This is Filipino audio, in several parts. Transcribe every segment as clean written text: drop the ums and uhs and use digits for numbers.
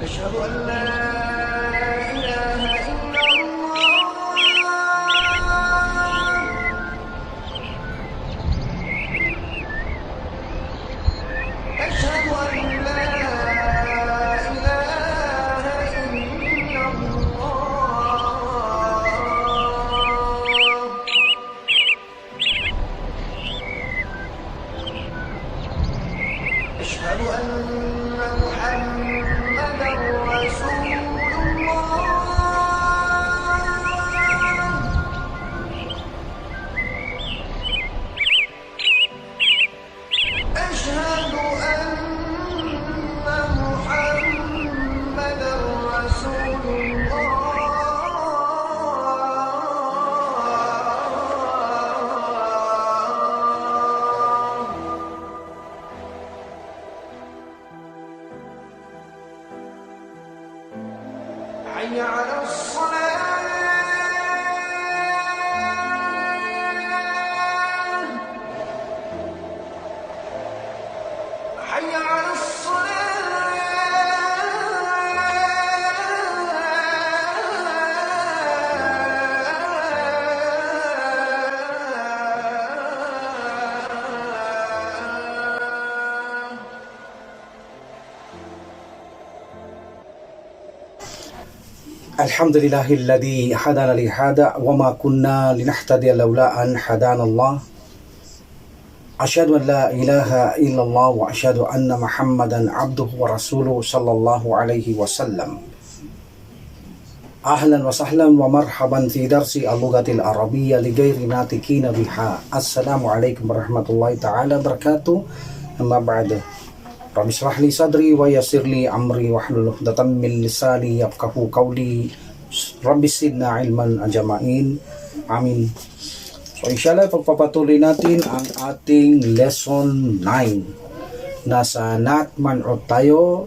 أشهد أن لا إله إلا الله. أشهد أن لا إله إلا الله. أشهد أن محمدا رسول الله. أشهد أن محمدا رسول الله. حي على الصلاة. حي على الصلاة. الحمد لله الذي هدانا لهذا وما كنا لنهتدي لولا أن هدانا الله. أشهد أن لا إله إلا الله وأشهد أن محمدا عبده ورسوله صلى الله عليه وسلم. أهلا وسهلا ومرحبا في درس اللغة العربية لغير ناطقين بها. السلام عليكم ورحمة الله تعالى وبركاته. أما بعد Rabbi shrah li sadri wa yassir li amri wahlul 'uqdatam min lisani yafqahu qawli. Rabbi zidna ilman ajma'in. Amin. So inshallah pagpapatuloy natin ang ating lesson 9. Nasa not man'ut tayo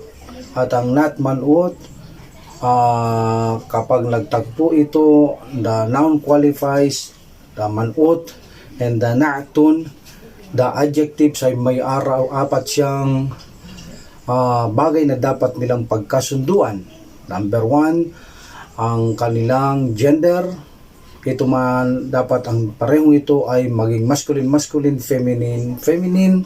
at ang not man'ut kapag nagtagpo ito, the noun qualifies the man'ut and the na'tun, the adjectives ay may araw apat siyang bagay na dapat nilang pagkasunduan. Number 1, ang kanilang gender. Ito man, dapat ang parehong ito ay maging masculine, feminine.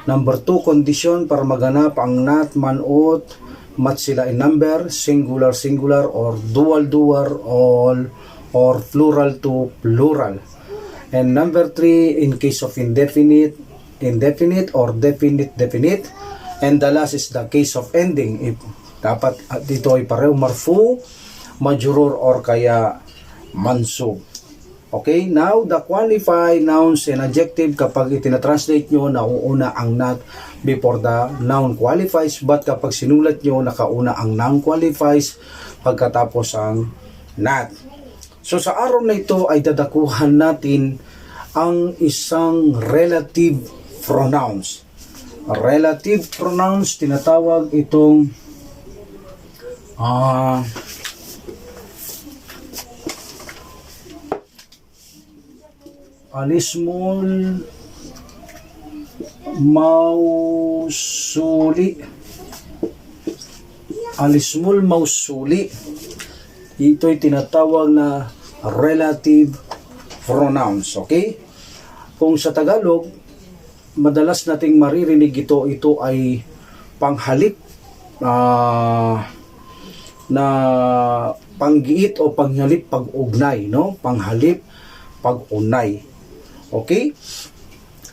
Number 2, condition para maganap ang not, man'ut, match sila in number, singular, or dual, or plural to plural. And number 3, in case of indefinite, or definite. And the last is the case of ending. If dapat dito ay pareho marfu, majrur, or kaya mansub. Okay, now the qualified nouns and adjective, kapag itinatranslate nyo, nauuna ang not before the noun qualifies, but kapag sinulat nyo, nakauna ang noun qualifies pagkatapos ang not. So sa araw na ito ay dadakuhan natin ang isang relative pronouns. Relative pronouns, tinatawag itong alismul mausuli. Ito'y tinatawag na relative pronouns. Okay? Kung sa Tagalog, madalas nating maririnig ito ay panghalip na panggiit o panghalip pag-ugnay, no? Panghalip pag-unay. Okay?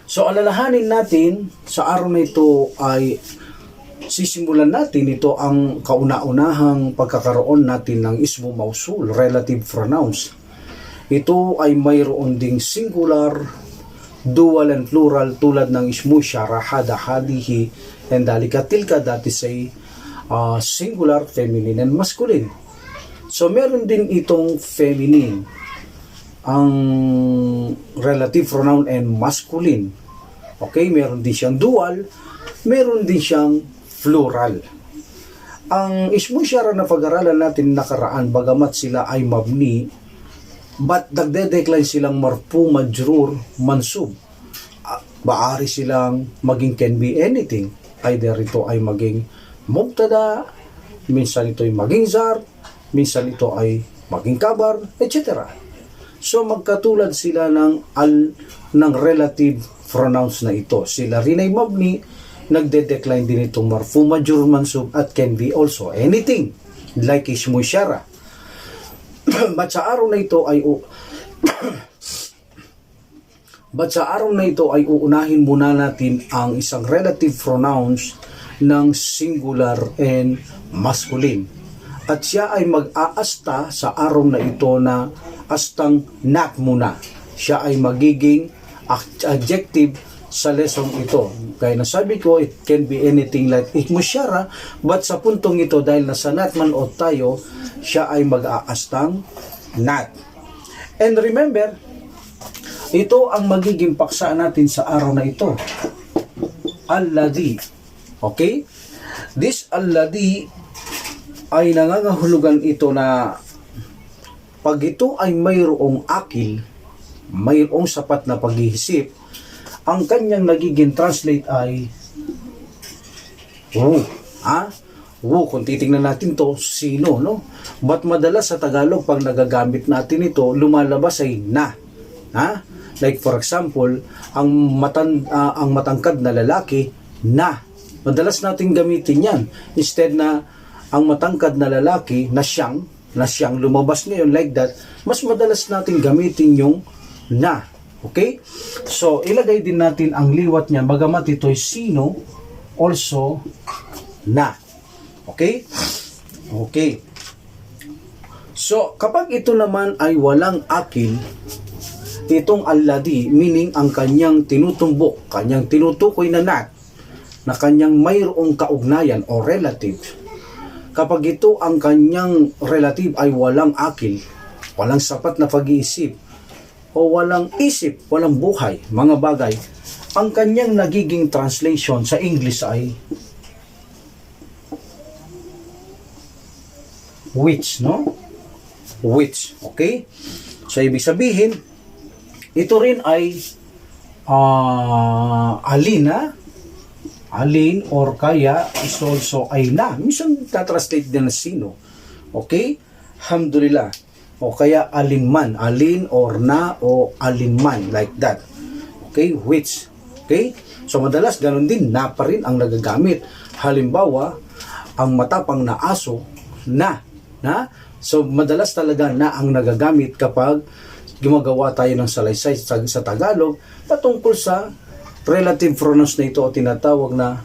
So alalahanin natin sa araw na ito ay sisimulan natin ito ang kauna-unahang pagkakaroon natin ng ismu mausul, relative pronouns. Ito ay mayroon ding singular, dual and plural tulad ng ismu syara, hada, hadihi, and dalika, tilka. That is a singular, feminine, and masculine. So meron din itong feminine. ang relative pronoun and masculine. Okay, meron din siyang dual, meron din siyang plural. Ang ismong syara na pag-aralan natin nakaraan, bagamat sila ay mabni, but nagde-decline silang marfu, majrur, mansub. Baari silang maging can be anything. Either ito ay maging mubtada, minsan ito ay maging zar, minsan ito ay maging kabar, etc. So magkatulad sila ng relative pronouns na ito. Sila rin ay mabni, nagde-decline din itong marfu, majrur, mansub, at can be also anything like ismu isyara. But sa araw na ito ay uunahin muna natin ang isang relative pronouns ng singular and masculine. At siya ay mag-aasta sa araw na ito na astang not muna. Siya ay magiging adjective sa lesson ito. Kaya nasabi ko, it can be anything like ikmusyara, but sa puntong ito, dahil nasa not man o tayo, siya ay mag-aastang not. And remember, ito ang magiging paksa natin sa araw na ito. Alladhi. Okay? This alladhi ay nangangahulugan ito na pag ito ay mayroong akil, mayroong sapat na pag-iisip, ang kanyang nagiging translate ay wu. Wu, kung titingnan natin to, sino, no? But madalas sa Tagalog, pag nagagamit natin ito, lumalabas ay na. Like for example, ang matangkad na lalaki, na. Madalas natin gamitin yan. Instead na ang matangkad na lalaki, na siyang lumabas ngayon like that, mas madalas natin gamitin yung na. Okay? So, ilagay din natin ang liwat niya, bagamat ito'y sino, also na. Okay? Okay. So, kapag ito naman ay walang akil, itong alladhi, meaning ang kanyang tinutumbok, kanyang tinutukoy na not, na kanyang mayroong kaugnayan o relative. Kapag ito ang kanyang relative ay walang akil, walang sapat na pag-iisip, o walang isip, walang buhay, mga bagay, ang kanyang nagiging translation sa English ay which, no? Which, okay? So, ibig sabihin, ito rin ay alin or kaya is also ay na. Minsan tatranslate din na sino. Okay? Alhamdulillah. O kaya alinman. Alin or na o alinman. Like that. Okay? Which. Okay? So madalas ganun din na pa rin ang nagagamit. Halimbawa, ang matapang na aso na. So madalas talaga na ang nagagamit kapag gumagawa tayo ng salaysay sa Tagalog patungkol sa relative pronouns na ito o tinatawag na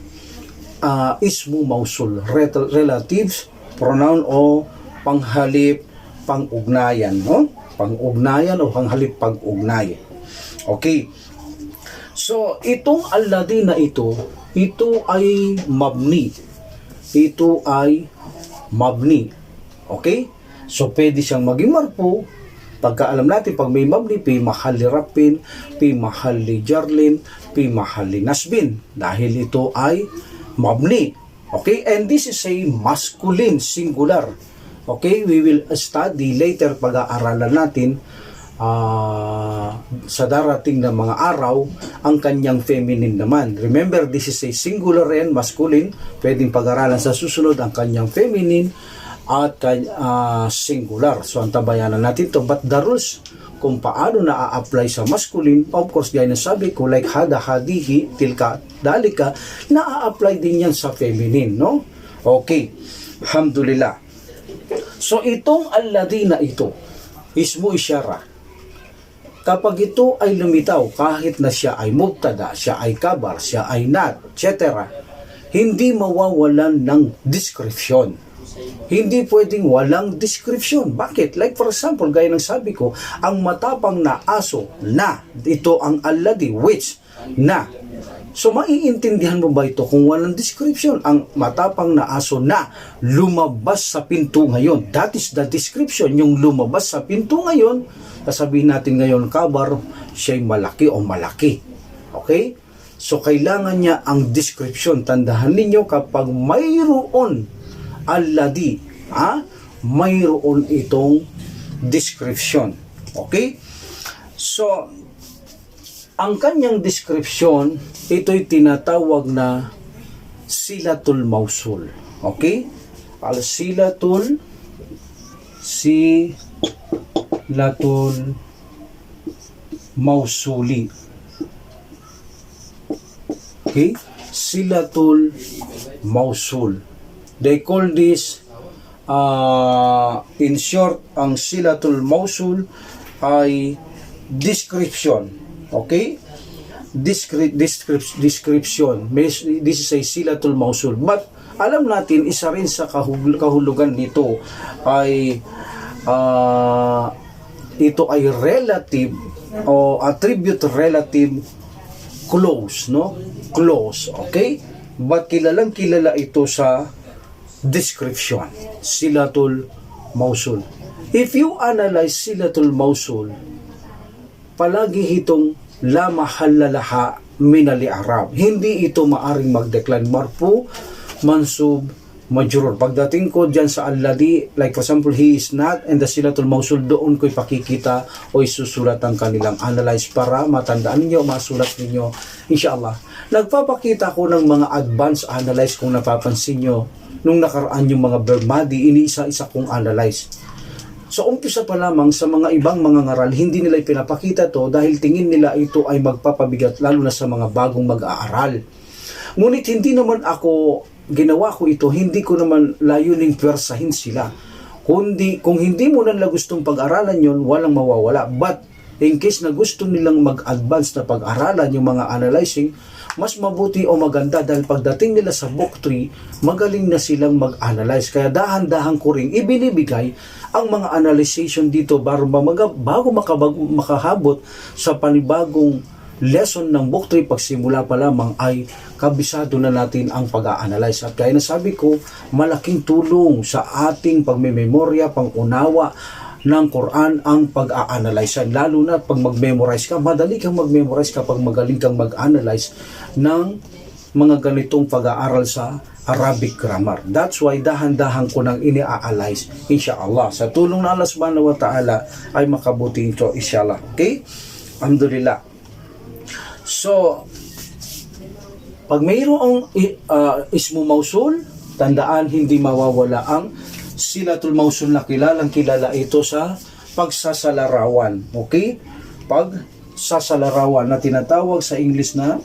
ismu mausul, relative pronoun o panghalip pang-ugnayan, no? Pang-ugnayan o panghalip pag-ugnay. Okay. So, itong alladhi na ito ay mabni. Ito ay mabni. Okay? So, pwede siyang maging marfu. Pagka alam natin, pag may mabni, pi mahali rapin, pi mahali jarlin, pi mahali nasbin. Dahil ito ay mabni. Okay? And this is a masculine, singular. Okay? We will study later, pag-aaralan natin sa darating na mga araw, ang kanyang feminine naman. Remember, this is a singular and masculine. Pwedeng pag-aralan sa susunod ang kanyang feminine at singular. So, antabayanan natin to. But the rules, kung paano na-apply sa masculine, of course, gaya na sabi ko, like hada, hadihi, tilka, dalika, na-apply din yan sa feminine, no? Okay. Alhamdulillah. So, itong alladhi na ito, ismu isyara, kapag ito ay lumitaw, kahit na siya ay mubtada, siya ay kabar, siya ay not, etc., hindi mawawalan ng description. Hindi pwedeng walang description. Bakit? Like for example, gaya ng sabi ko, ang matapang na aso na, ito ang alladhi, which, na. So, maiintindihan mo ba ito kung walang description? Ang matapang na aso na lumabas sa pinto ngayon. That is the description. Yung lumabas sa pinto ngayon, sasabihin natin ngayon, kabar, siya'y malaki o malaki. Okay? So, kailangan niya ang description. Tandahan ninyo kapag mayroon alladhi, mayroon itong description. Okay? So, ang kanyang description, ito'y tinatawag na silatul mausul. Okay? Silatul mausuli. Okay? Silatul mausul. They call this, in short, ang silatul mausul ay description. Okay? Description. This is a silatul mausul. But alam natin, isa rin sa kahulugan nito ay ito ay relative o attribute relative close, no? Close, okay? But kilalang kilala ito sa description, silatul mausul. If you analyze silatul mausul, palagi itong la mahalla laha min al-i'rab. Hindi ito maaring mag-decline marfu, mansub, majrur. Pagdating ko dyan sa alladhi, like for example, he is not, and the silatul mausul, doon ko'y pakikita o isusulat ang kanilang analyze para matandaan ninyo, masulat ninyo, inshallah. Nagpapakita ko ng mga advanced analyze kung napapansin nyo. Nung nakaraan yung mga verb madi, iniisa-isa kong analyze. So, umpisa pa lamang sa mga ibang mga ngaral, hindi nila ipinapakita to dahil tingin nila ito ay magpapabigat, lalo na sa mga bagong mag-aaral. Ngunit hindi naman ginawa ko ito, hindi ko naman layuning pwersahin sila. Kung hindi mo nila gustong pag-aralan yon, walang mawawala. But, in case na gusto nilang mag-advance na pag-aralan yung mga analyzing, mas mabuti o maganda dahil pagdating nila sa book 3, magaling na silang mag-analyze. Kaya dahan-dahan ko rin ibinibigay ang mga analyzation dito bago makahabot sa panibagong lesson ng book 3, pagsimula pa lamang ay kabisado na natin ang pag-a-analyze. At kaya nasabi ko, malaking tulong sa ating pagmememorya, pangunawa ng Quran ang pag-a-analyze. Lalo na pag mag-memorize ka, madali kang mag-memorize kapag magaling kang mag-analyze ng mga ganitong pag-aaral sa Arabic grammar. That's why dahan-dahan ko nang ini-analyze, insyaAllah. Sa tulong ng Allah subhanahu wa ta'ala ay makabuti ito, insyaAllah. Okay? Alhamdulillah. So, pag mayroong ismu mausul, tandaan hindi mawawala ang silatul mausul na kilalang kilala ito sa pagsasalarawan. Okay? Pagsasalarawan na tinatawag sa English na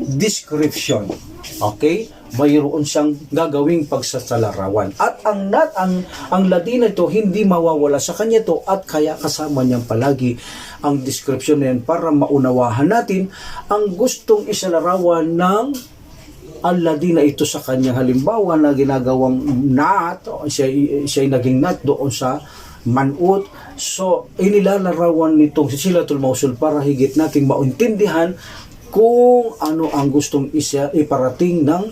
description. Okay? Mayroon siyang gagawing pagsasalarawan. At ang ladina ito hindi mawawala sa kanya to, at kaya kasama niyang palagi ang description na yan para maunawahan natin ang gustong isalarawan ng alladhi na ito sa kanyang halimbawa na ginagawang not, siya naging not doon sa man'ut. So, inilalarawan nitong silatul mausul para higit nating maintindihan kung ano ang gustong iparating ng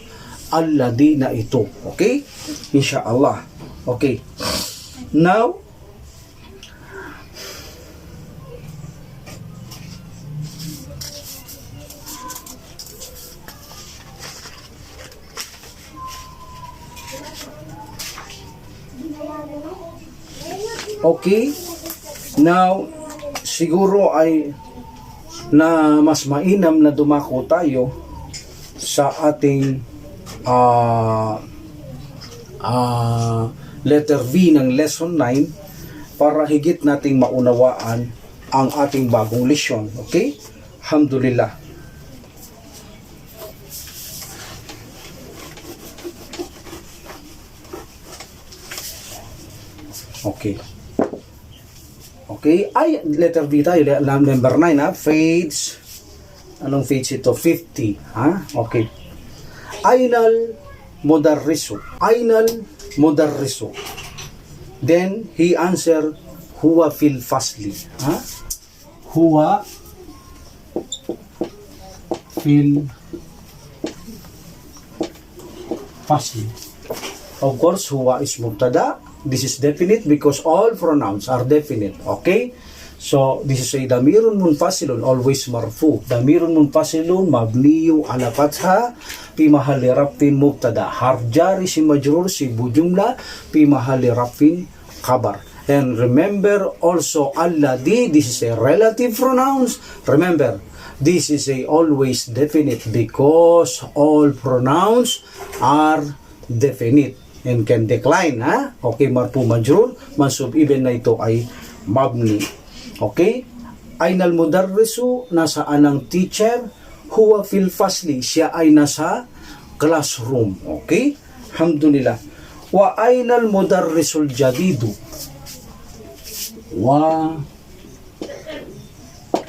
alladhi na ito. Okay? Insyaallah. Okay. Now, siguro ay na mas mainam na dumako tayo sa ating letter V ng lesson 9 para higit nating maunawaan ang ating bagong lesson. Okay? Alhamdulillah. Okay. Okay, ay letter V tayo, number 9 fades. Anong fades ito? 50, Okay. Ainal mudarrisu. Then he answered, huwa fil fasli. Huwa fil fasli. Of course, huwa is mubtada. This is definite because all pronouns are definite. Okay? So this is a damirun munfasilun, always marfu. Damirun munfasilun mabniyu ala fatha fi mahalli rafin mubtada. Harf jari si majrur si bujumla fi mahalli rafin khabar. And remember also alladhi, this is a relative pronouns. Remember, this is a always definite because all pronouns are definite and can decline, ha? Okay, marfu majrur, mansub even na ito ay mabni. Okay? Ainal mudarrisu, nasaan ang teacher? Huwa fil fasli, siya ay nasa classroom. Okay? Alhamdulillah. Wa ainal mudarrisul jadidu? Wa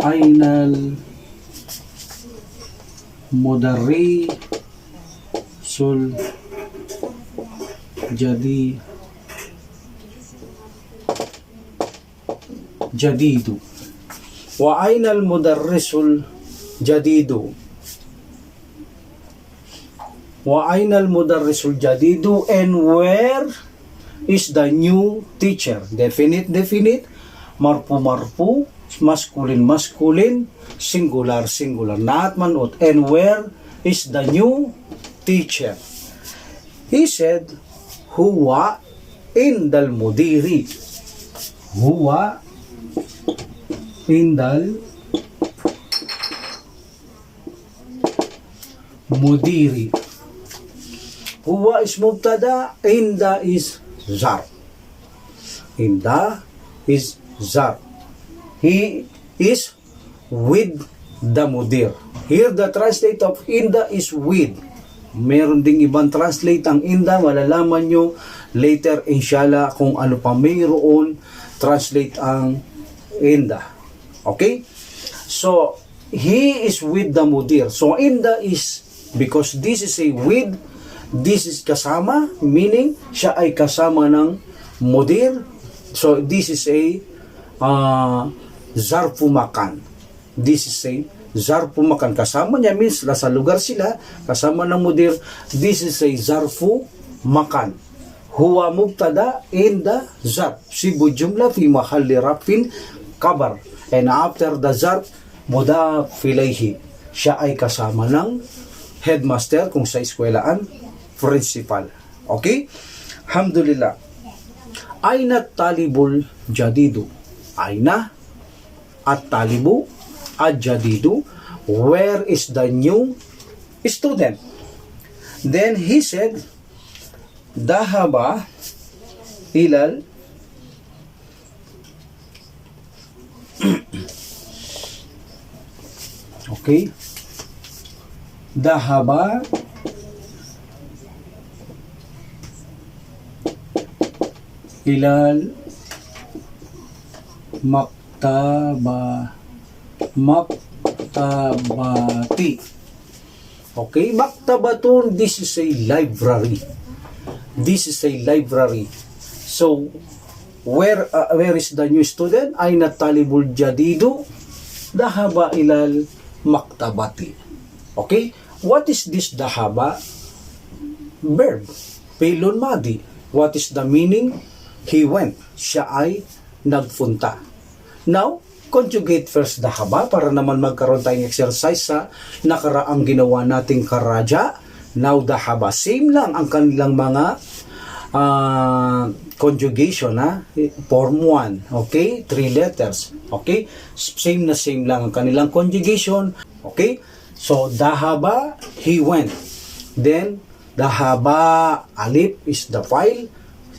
ainal mudarrisul jadidu. Wa ainal mudarrisul jadidu? Wa ainal mudarrisul jadidu, and where is the new teacher? Definite, marfu, masculine, singular, not man'ut. And where is the new teacher? He said, huwa indal mudiri. Huwa indal mudiri. Huwa is mubtada, inda is zarf. Inda is zarf. He is with the mudir. Here the translate of inda is with. Meron ding ibang translate ang inda, malalaman nyo later inshallah kung ano pa mayroon translate ang inda. Okay? So, he is with the mudir. So, inda is, because this is a with, this is kasama, meaning siya ay kasama ng mudir. So, this is a zarfu makan. This is a zarfu makan. Kasama niya means nasa lugar sila, kasama ng mudir. This is a zarfu makan. Huwa mubtada, inda zarf. Sibu jumla fi mahalli rafin kabar. And after the zarf, mudaf ilayhi. Siya ay kasama ng headmaster kung sa eskwelaan, principal. Okay? Alhamdulillah. Aina talibul jadidu? Aina at talibu at jadidu? Where is the new student? Then he said, Dahaba ilal okay. Dahaba ilal maktabati. Okay, maktabatun, this is a library. This is a library. So, where is the new student? Aina talibul jadidu? Dahaba ilal maktabati. Okay? What is this dahaba? Verb. Pilun madi. What is the meaning? He went. Siya ay nagpunta. Now, conjugate first dahaba para naman magkaroon tayong exercise sa nakaraang ginawa nating karaja. Now, dahaba. Same lang ang kanilang mga conjugation, ha? Form 1. Okay? 3 letters. Okay? Same lang ang kanilang conjugation. Okay? So, dahaba, he went. Then, dahaba, alif is the file.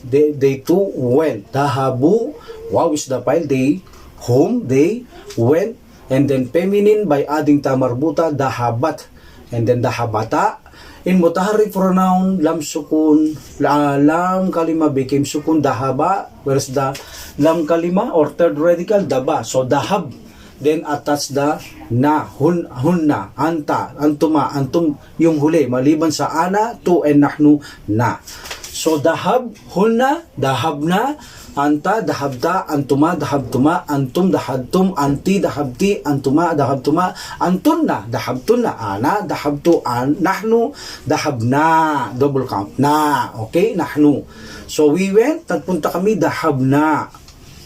They too went. Dahabu, waw is the file. They, whom, they went. And then, feminine by adding tamarbuta, dahabat. And then, dahabata. In mutaharrik pronoun, lam sukun, lam kalima became sukun, dahaba. Whereas the lam kalima or third radical, daba. So, dahab. Then, attach the na, hunna, anta, antuma, antum, yung huli. Maliban sa ana, tu, and nahnu, na. So, dahab, hunna, dahabna, anta, dahabda, antuma, dahabtuma, antum, dahabtum, anti, dahabti, antuma, dahabtuma, antunna, dahabtunna, ana, dahabtu, nahnu, dahabna, double count, na, okay, nahnu. So, we went, nagpunta kami, dahabna.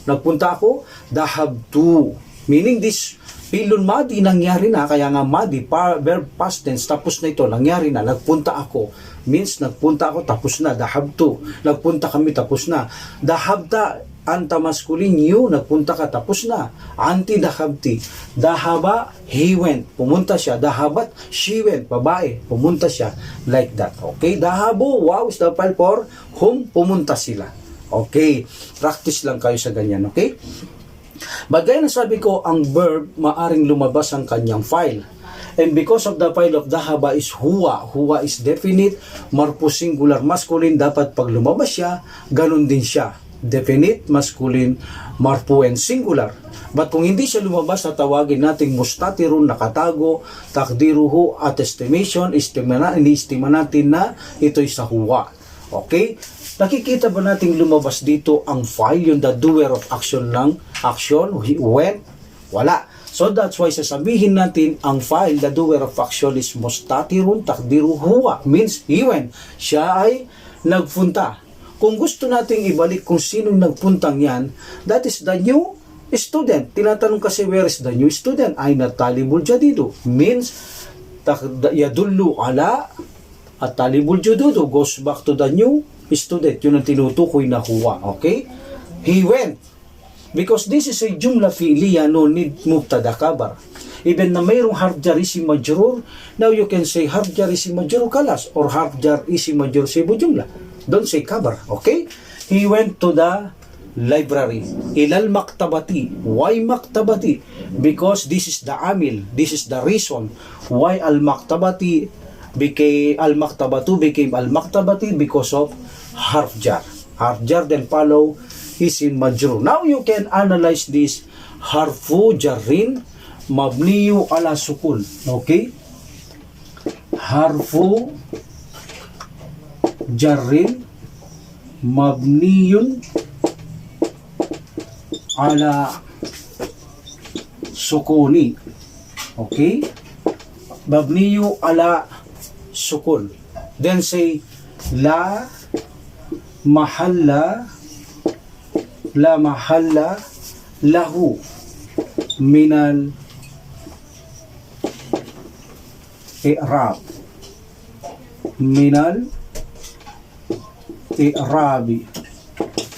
Nagpunta ako, dahabtu. Meaning this pilun madi nangyari na, kaya nga madi, verb past tense, tapos na ito, nangyari na, nagpunta ako. Means nagpunta ako, tapos na, dahabtu. Nagpunta kami, tapos na. Dahabta, anta masculine, you, nagpunta ka, tapos na. Anti dahabti. Dahaba, he went, pumunta siya. Dahabat, she went, babae, pumunta siya. Like that. Okay? Dahabo, wow is the file for whom, pumunta sila. Okay? Practice lang kayo sa ganyan. Okay? Bagay na sabi ko, ang verb, maaring lumabas ang kanyang file. And because of the file of dahaba is huwa. Huwa is definite, marpo singular masculine, dapat pag lumabas siya, ganun din siya. Definite, masculine, marpo and singular. But kung hindi siya lumabas, tatawagin nating mustatirun, nakatago, takdiruhu, at estimation, iniestima natin na ito'y sa huwa. Okay? Nakikita ba nating lumabas dito ang file, yung the doer of action lang, action, went? Wala. So that's why sasabihin natin ang file, the doer of action is mustatirun, takdiruhu, huwa, means he went. Siya ay nagpunta. Kung gusto nating ibalik kung sinong nagpuntang yan, that is the new student. Tinatanong kasi, where is the new student? Ay natalibul jadidu. Means, yadullu ala at talibul jududu. Goes back to the new student. Yun ang tinutukoy na huwa. Okay? He went. Because this is a jumla fi'liya, no need mubtada kabar. Even na mayroong harfjar isi majrur, now you can say harfjar isi majrur kalas or harfjar isi majrur sibu jumla. Don't say kabar, okay? He went to the library. Ilal maktabati. Why maktabati? Because this is the amil. This is the reason why al maktabati became al maktabatu became al maktabati, because of harf jar. Harf jar then follow isim majrur. Now you can analyze this. Harfu jarrin mabniyu ala sukun. Okay? Harfu jarrin mabniyun ala sukuni. Okay? Mabniyu ala sukun. Then say la mahalla lahu minal i'rab. Minal i'rabi.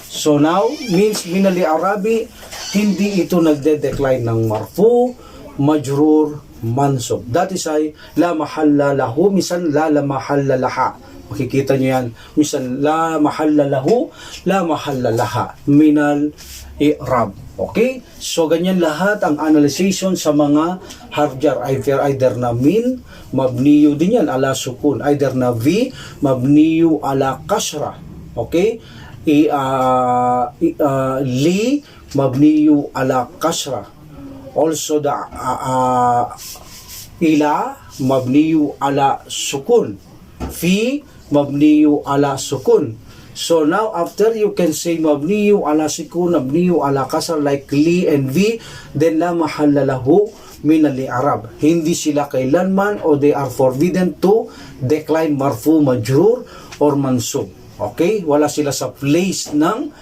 So now, means minal i'rabi, hindi ito nagde-decline ng marfu, majrur, mansub. That is ay, la mahalla lahu, misan la mahalla laha. Makikita nyo yan. Misan la mahalla lahu, la mahalla laha. Minal i'rab. Okay? So, ganyan lahat ang analyzation sa mga harfjar. Either na min, mabniyu din yan, ala sukun. Either na vi, mabniyu ala kasra. Okay? Li, mabniyu ala kasra. Also, the ila, mabniyu ala sukun. Fi, mabniyu ala sukun. So now after you can say mabniyu ala sukun, mabniyu ala kasra like li and vi, then la mahalla lahu min al-i'rab. Hindi sila kailanman o they are forbidden to decline marfu, majrur or mansub. Okay? Wala sila sa place ng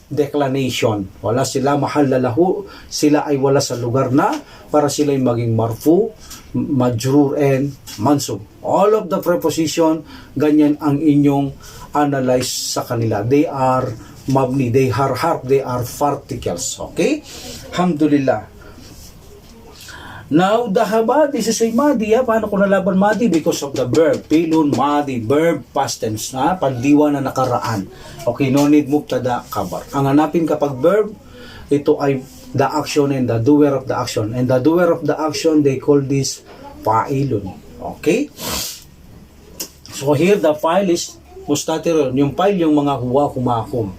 declination. Wala sila mahalla lahu, sila ay wala sa lugar na para sila ay maging marfu, majrur and mansub. All of the preposition, ganyan ang inyong analyze sa kanila. They are mabni, they are harf, they are particles. Okay? Alhamdulillah. Now, dahaba, this is a madi. Paano ko nalaban madi? Because of the verb. Pilun, madi, verb, past tense. Pandiwa na nakaraan. Okay, no need mubtada kabar. Ang hanapin kapag verb, ito ay the action and the doer of the action. And the doer of the action, they call this fa'ilun. Okay? So here, the file is mustatirun. Yung file, yung mga huwa, humakum.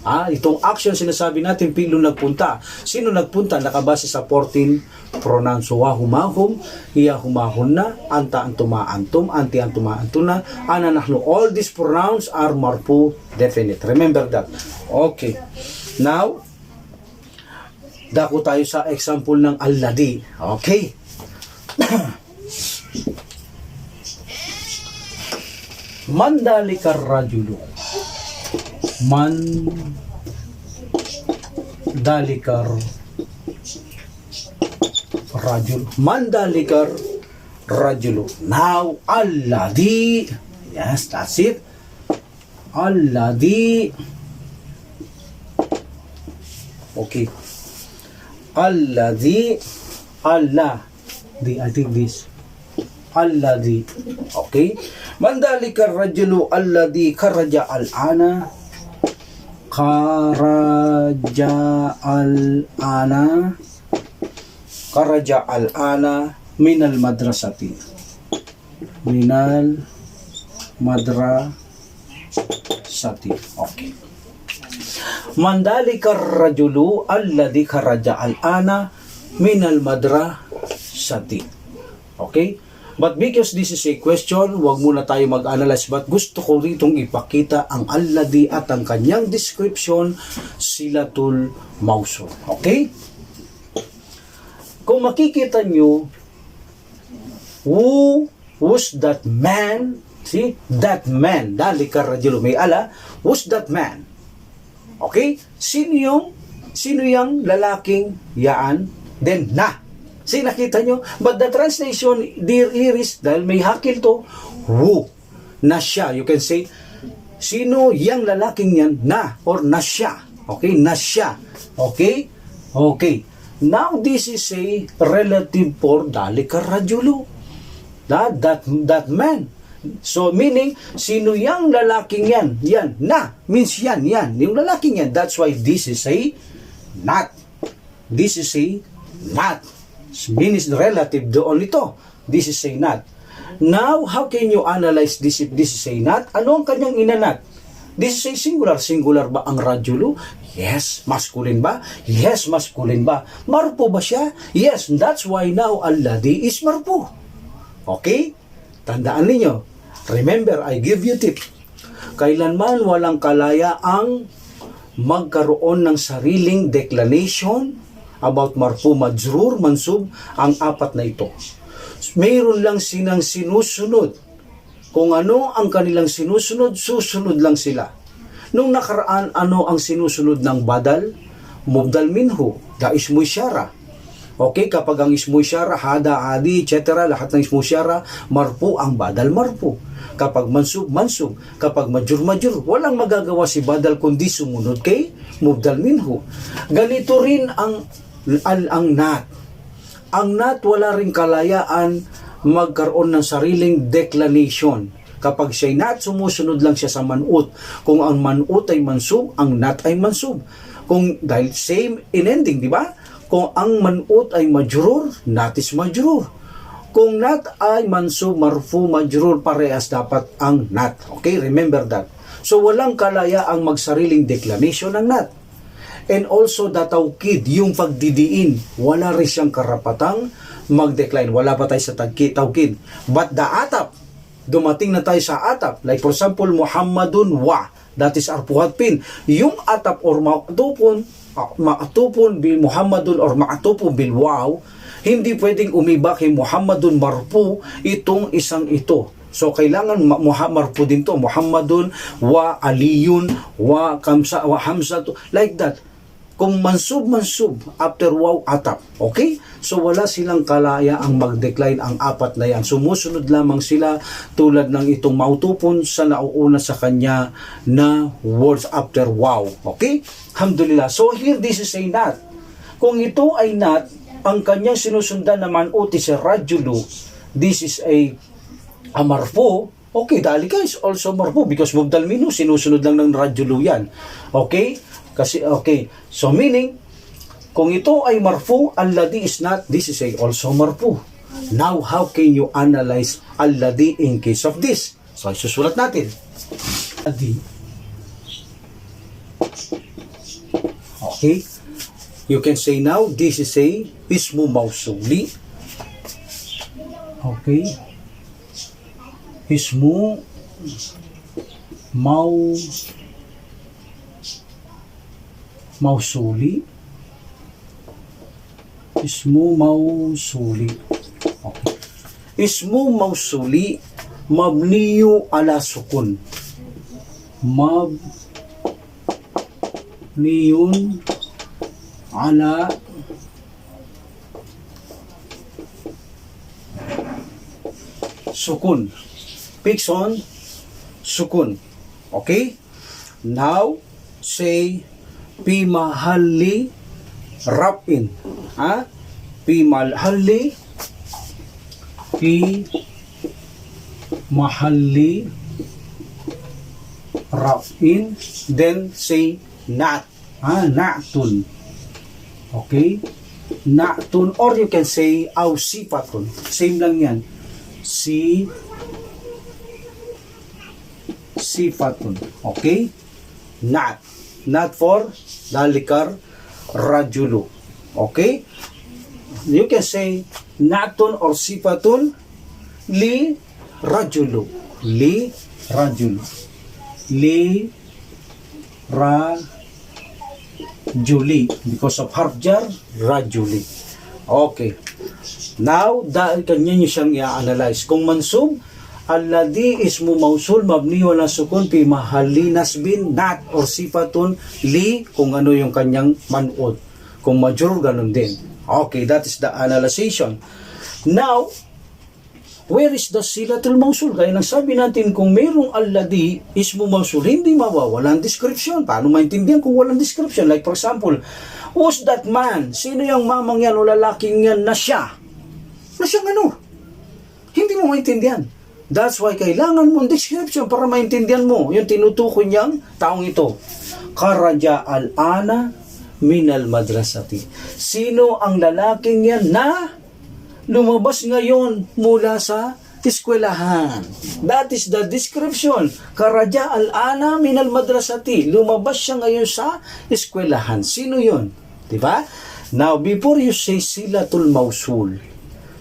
Itong action, sinasabi natin, pilun nagpunta. Sino nagpunta? Nakabase sa 14 pronouns. Huwa, humahum, hiya, humahun na, anta, antuma, antum, anti, antuma, antuna, ana, nahnu. All these pronouns are marfu definite. Remember that. Okay. Now, dako tayo sa example ng alladhi. Okay. Man dalikar rajulu. Man dalikar rajul. Man dalikar rajulu. Now, alladhi. Yes, that's it. Alladhi. Okay. Alladhi. Allah. I think this. Alladhi. Okay. Man dalikar rajulu alladhi kharaja al-ana. Kharaja al-ana. Kharaja al-ana minal madrasati. Minal madrasati. Okay. Mandalika rajulu alladhi kharaja al-ana minal madrasati. Okay? But because this is a question, wag muna tayo mag-analyze. But gusto ko ritong ipakita ang alladhi at ang kanyang description, silatul mausul. Okay? Kung makikita nyo, who was that man? See? That man. Dalika rajulu may ala. Who's that man? Okay? Sino yung lalaking yaan? Then, na. See, nakita nyo? But the translation, dear Iris, dahil may hakil to, who? Na siya. You can say, sino yung lalaking yan? Na. Or na siya. Okay? Na siya. Okay? Okay. Now, this is a relative for dalika rajulu. That man. So, meaning, sino yung lalaking yan? Yan. Na. Means yan. Yan. Yung lalaking yan. That's why this is a not. This is a not. Means relative doon ito. This is a not. Now, how can you analyze this if this is a not? Ano ang kanyang inanat? This is a singular. Singular ba ang rajulu? Yes. Masculine ba? Yes, masculine ba? Marpo ba siya? Yes. That's why now, alladhi is marpo. Okay? Tandaan ninyo. Remember, I give you tip. Kailanman walang kalaya ang magkaroon ng sariling declination about marfu, majrur, mansub, ang apat na ito. Mayroon lang silang sinusunod. Kung ano ang kanilang sinusunod, susunod lang sila. Nung nakaraan, ano ang sinusunod ng badal? Mubdal minhu, da ismu isyara. Okay, kapag ang ismu isyara, hada, adi, etc., lahat ng ismu isyara, marfu ang badal marfu. Kapag mansub, mansub. Kapag majur, majur. Walang magagawa si badal kundi sumunod kay mubdal minhu. Ganito rin ang nat. Ang nat wala ring kalayaan magkaroon ng sariling declination. Kapag siya'y nat, sumusunod lang siya sa manut. Kung ang manut ay mansub, ang nat ay mansub. Kung dahil same in ending, di ba? Kung ang manut ay majrur, nat is majrur. Kung nat ay mansub, marfu, majrur, parehas dapat ang nat. Okay, remember that. So walang kalayaan magsariling declination ng nat. And also the tawkid, yung pagdidiin, wala rin siyang karapatang mag-decline. Wala pa tayo sa tawkid. But the atap, dumating na tayo sa atap. Like for example, Muhammadun wa, that is arpuhatpin. Yung atap or maatupon bil Muhammadun or maatupon bil waw, hindi pwedeng umiba kay Muhammadun marfu itong isang ito. So, kailangan marfu din to. Muhammadun wa aliyun wa kamsa wa hamza, like that. Kung mansub after waw atap. Okay? So wala silang kalaya ang mag-decline ang apat na yan. Sumusunod lamang sila tulad ng itong mautupon sa nauuna sa kanya na words after waw. Okay? Alhamdulillah. So here this is a not. Kung ito ay not, ang kanyang sinusundan naman uti sa rajulu, this is a marfu. Okay, dalika is also marfu because mubdal minhu, sinusunod lang ng rajulu yan. Okay? Kasi, okay. So, meaning, kung ito ay marfu, alladhi is not, this is also marfu. Now, how can you analyze alladhi in case of this? So, susulat natin. Alladhi. Okay. You can say now, this is a ismu mausuli. Okay. Ismu mausuli. Ismu mausuli. Okay. Ismu mausuli mabniyu ala sukun. Mabniyun ala sukun. Fix on sukun. Okay? Now, say fi mahalli raf'in. Fi mahalli raf'in. Then say na'at. Na'tun. Okay? Na'tun, or you can say aw sifatun. Same lang yan. Sifatun. Okay? Na'at. Not for dalikar rajulu. Okay? You can say na'tun or sifatun li rajulu. Li rajulu. Li rajuli. Because of harf jar, rajuli. Okay. Now, dahil kanya nyo siyang i-analyze. Kung mansub, alladhi ismu mausul mabni wala sukun fi mahalli nasbin nat or sifatun li, kung ano yung kanyang man'ud. Kung majrur, ganun din. Okay, that is the analyzation. Now, where is the silatul mausul? Kaya nang sabi natin, kung mayroong alladhi ismu mausul, hindi mawawalan description. Paano maintindihan kung walang description? Like for example, who's that man? Sino yung mamang yan o lalaking yan na siya? Na siyang ano? Hindi mo maintindihan. That's why kailangan mo description para maintindihan mo yung tinutukoy niyang taong ito. Kharaja al-ana minal madrasati. Sino ang lalaking yan na lumabas ngayon mula sa eskwelahan? That is the description. Kharaja al-ana minal madrasati. Lumabas siya ngayon sa eskwelahan. Sino yun? Diba? Now, before you say silatul mausul,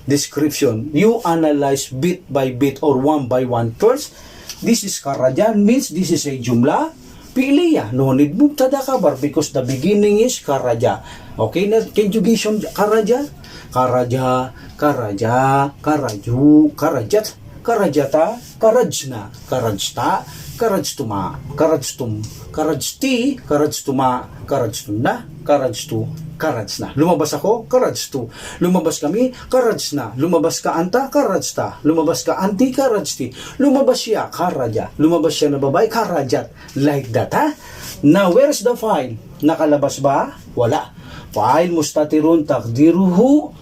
description, you analyze bit by bit or one by one. First, this is kharaja, means this is a jumla fi'liya. No need mubtada khabar because the beginning is kharaja. Okay, na conjugation kharaja, kharaja, kharaja, kharaju, kharajat, kharajata, kharajna, kharajta, kharajtuma, kharajtum, kharajti, kharajtuma, kharajtunna, kharajtu, karajna. Lumabas ako, karajtu. Lumabas kami, karajna. Lumabas ka anta, karajta. Lumabas ka anti, karajti. Lumabas siya, karaja. Lumabas siya na babae, karajat. Like that, ha? Now, where's the file? Nakalabas ba? Wala. File mustatirun takdiruhu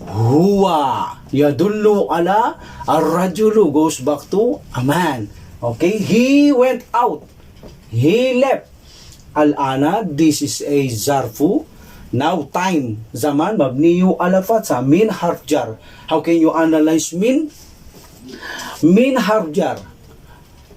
huwa. Yadullu ala ar-rajulu, goes back to a man. Okay? He went out. He left. Al-ana, this is a zarfu. Now, time, zaman, mabniyu ala fatha, min harf jar. How can you analyze min? Min harf jar.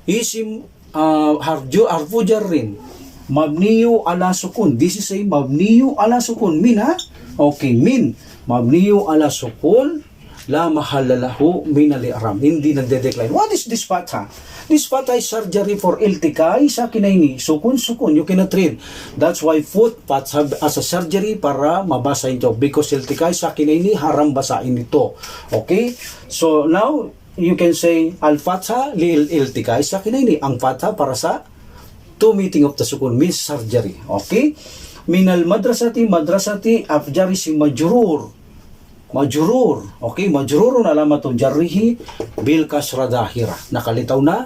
Isim harfu jarrin. Mabniyu ala sukun. This is a mabniyu ala sukun. Min, ha? Okay, min. Mabniyu ala sukun. La mahalalahu min al-i'ram. Hindi nagde-decline. What is this fatha? This fatha is surgery for iltikay sa kinaini. Sukun. You cannot read. That's why foot fatha as a surgery para mabasa ito. Because iltikay sa kinaini, haram basain ito. Okay? So now, you can say al-fatha li iltikay sa kinaini. Ang fatha para sa to meeting of the sukun means surgery. Okay? Minal madrasati, afjari si majrur. Okay, majrurun alamatun jarrihi bil kasra dahira. Nakalitaw na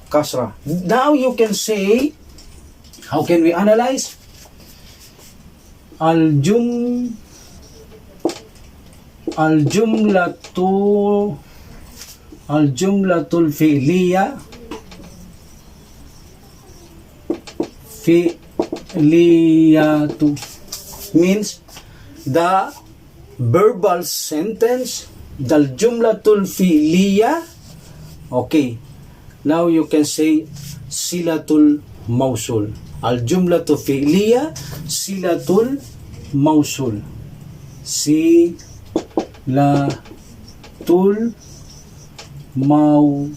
kasra. Now you can say, how can we analyze? Al-jumlatul fi'liyatu means the verbal sentence, dal jumlatul fi'liya. Okay, now you can say silatul mausul. Al jumlatul fi'liya, silatul mausul. Silatul mausuli.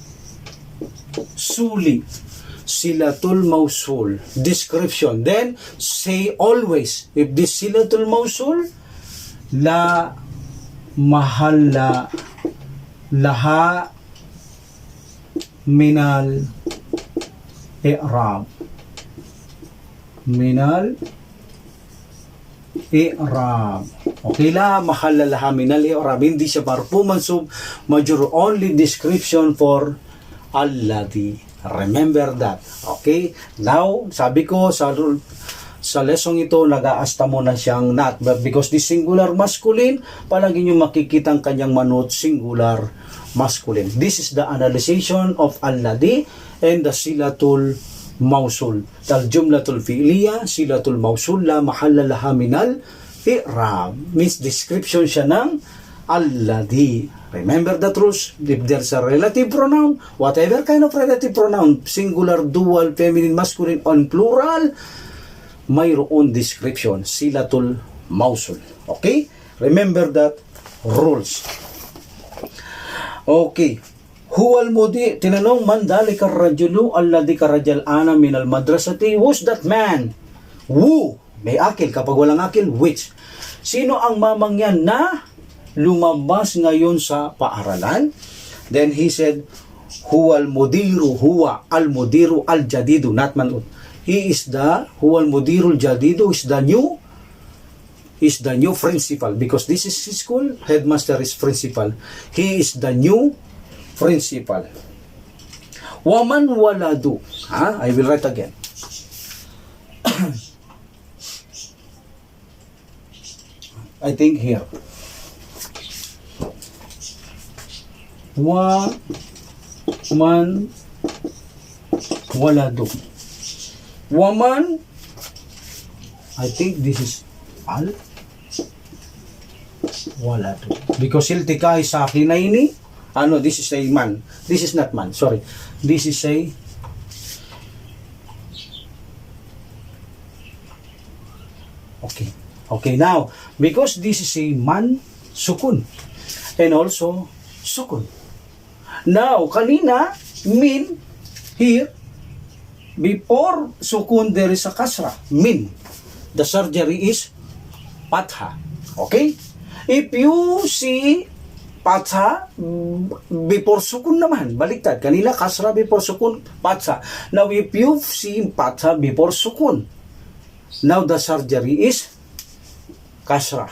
Silatul mausul. Description. Then say always, if this silatul mausul la mahalla laha minal i'rab i'rab. Okay, la mahalla laha min al-i'rab. Hindi siya marfu mansub, majrur, only description for alladhi. Remember that. Okay? Now, sabi ko sa lesson ito, nag-aasta mo na siyang not. But because this singular masculine, palagi nyo makikita ang kanyang manot singular masculine. This is the analyzation of alladhi and the silatul mausul. Al-jumlatul fi'liya, silatul mausul, la mahalla laha minal i'rab. Means description siya ng alladhi. Remember the truth. If there's a relative pronoun, whatever kind of relative pronoun, singular, dual, feminine, masculine, on plural, mayroon description. Silatul mausul. Okay? Remember that rules. Okay. Huwal mudi, tinanong, man dalika rajulu alladhi karajal ana minal madrasati. Who's that man? Who? May akil. Kapag walang akil, which? Sino ang mamang yan na lumabas ngayon sa paaralan? Then he said, huwal mudiru, huwa al-mudiru al-jadidu, not man'ut. He is the, huwal mudiru al-jadidu is the new principal, because this is his school, headmaster is principal. He is the new principal. Waman waladu. I will write again. I think here. Waman waladu. Waman, I think this is al waladu. Because iltika is sa akin na ini. This is a man. This is not man. Sorry. This is a okay. Okay, now, because this is a man, sukun. And also, sukun. Now, kanina, min, here, before sukun, there is a kasra. Min. The surgery is patha. Okay? If you see patha, before sukun naman, baliktad. Kanina, kasra before sukun, patha. Now, if you see patha before sukun, now the surgery is kasra.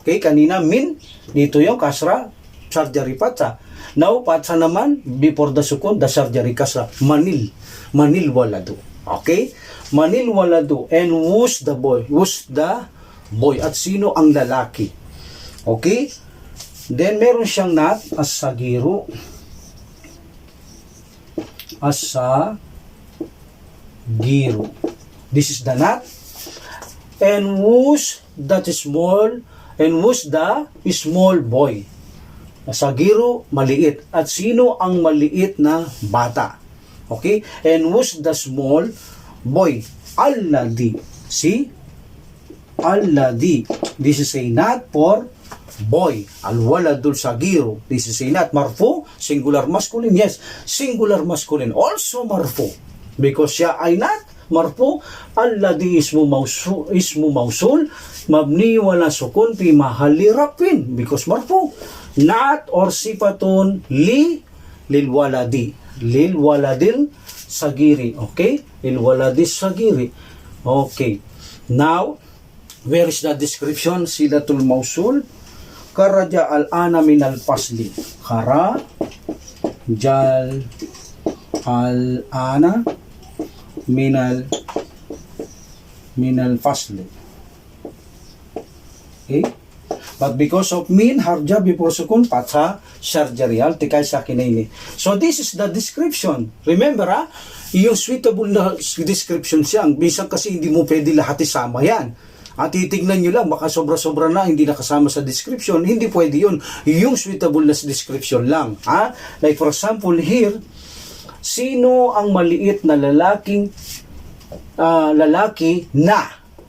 Okay, kanina min, dito yung kasra, surgery patsa. Now, patsa naman, before the sukun, the surgery kasra. Manil waladu. Okay? Manil waladu. And who's the boy? Who's the boy? At sino ang lalaki? Okay? Then, meron siyang not, as-sagiru. As-sagiru. This is the not. And who's that small, and who's the small boy? Sagiru, maliit. At sino ang maliit na bata? Okay? And who's the small boy? Alladhi. See? Alladhi. This is a not for boy. Al-waladul sagiru. This is a not. Marfu, singular masculine. Yes, singular masculine. Also marfu. Because siya ay not marfu, alladhi ismu mausul, mabni wala sukun fi mahalli rafin, because marfu. Not or sifatun lil waladil sagiri. Okay? Lil waladis sagiri. Okay. Now, where is the description? Silatul mausul. Karaja al-ana min al-fasli. Karajal al-ana minal fasli. Okay? But because of min, harja before sukun, patha, sarjarial, tikay sa kinaini. So this is the description. Remember, yung suitable na description siya. Bisang kasi hindi mo pwede lahat isama yan. At titignan nyo lang, baka sobra-sobra na, hindi nakasama sa description. Hindi pwede yun. Yung suitable na description lang. Like for example, here, sino ang maliit na lalaki na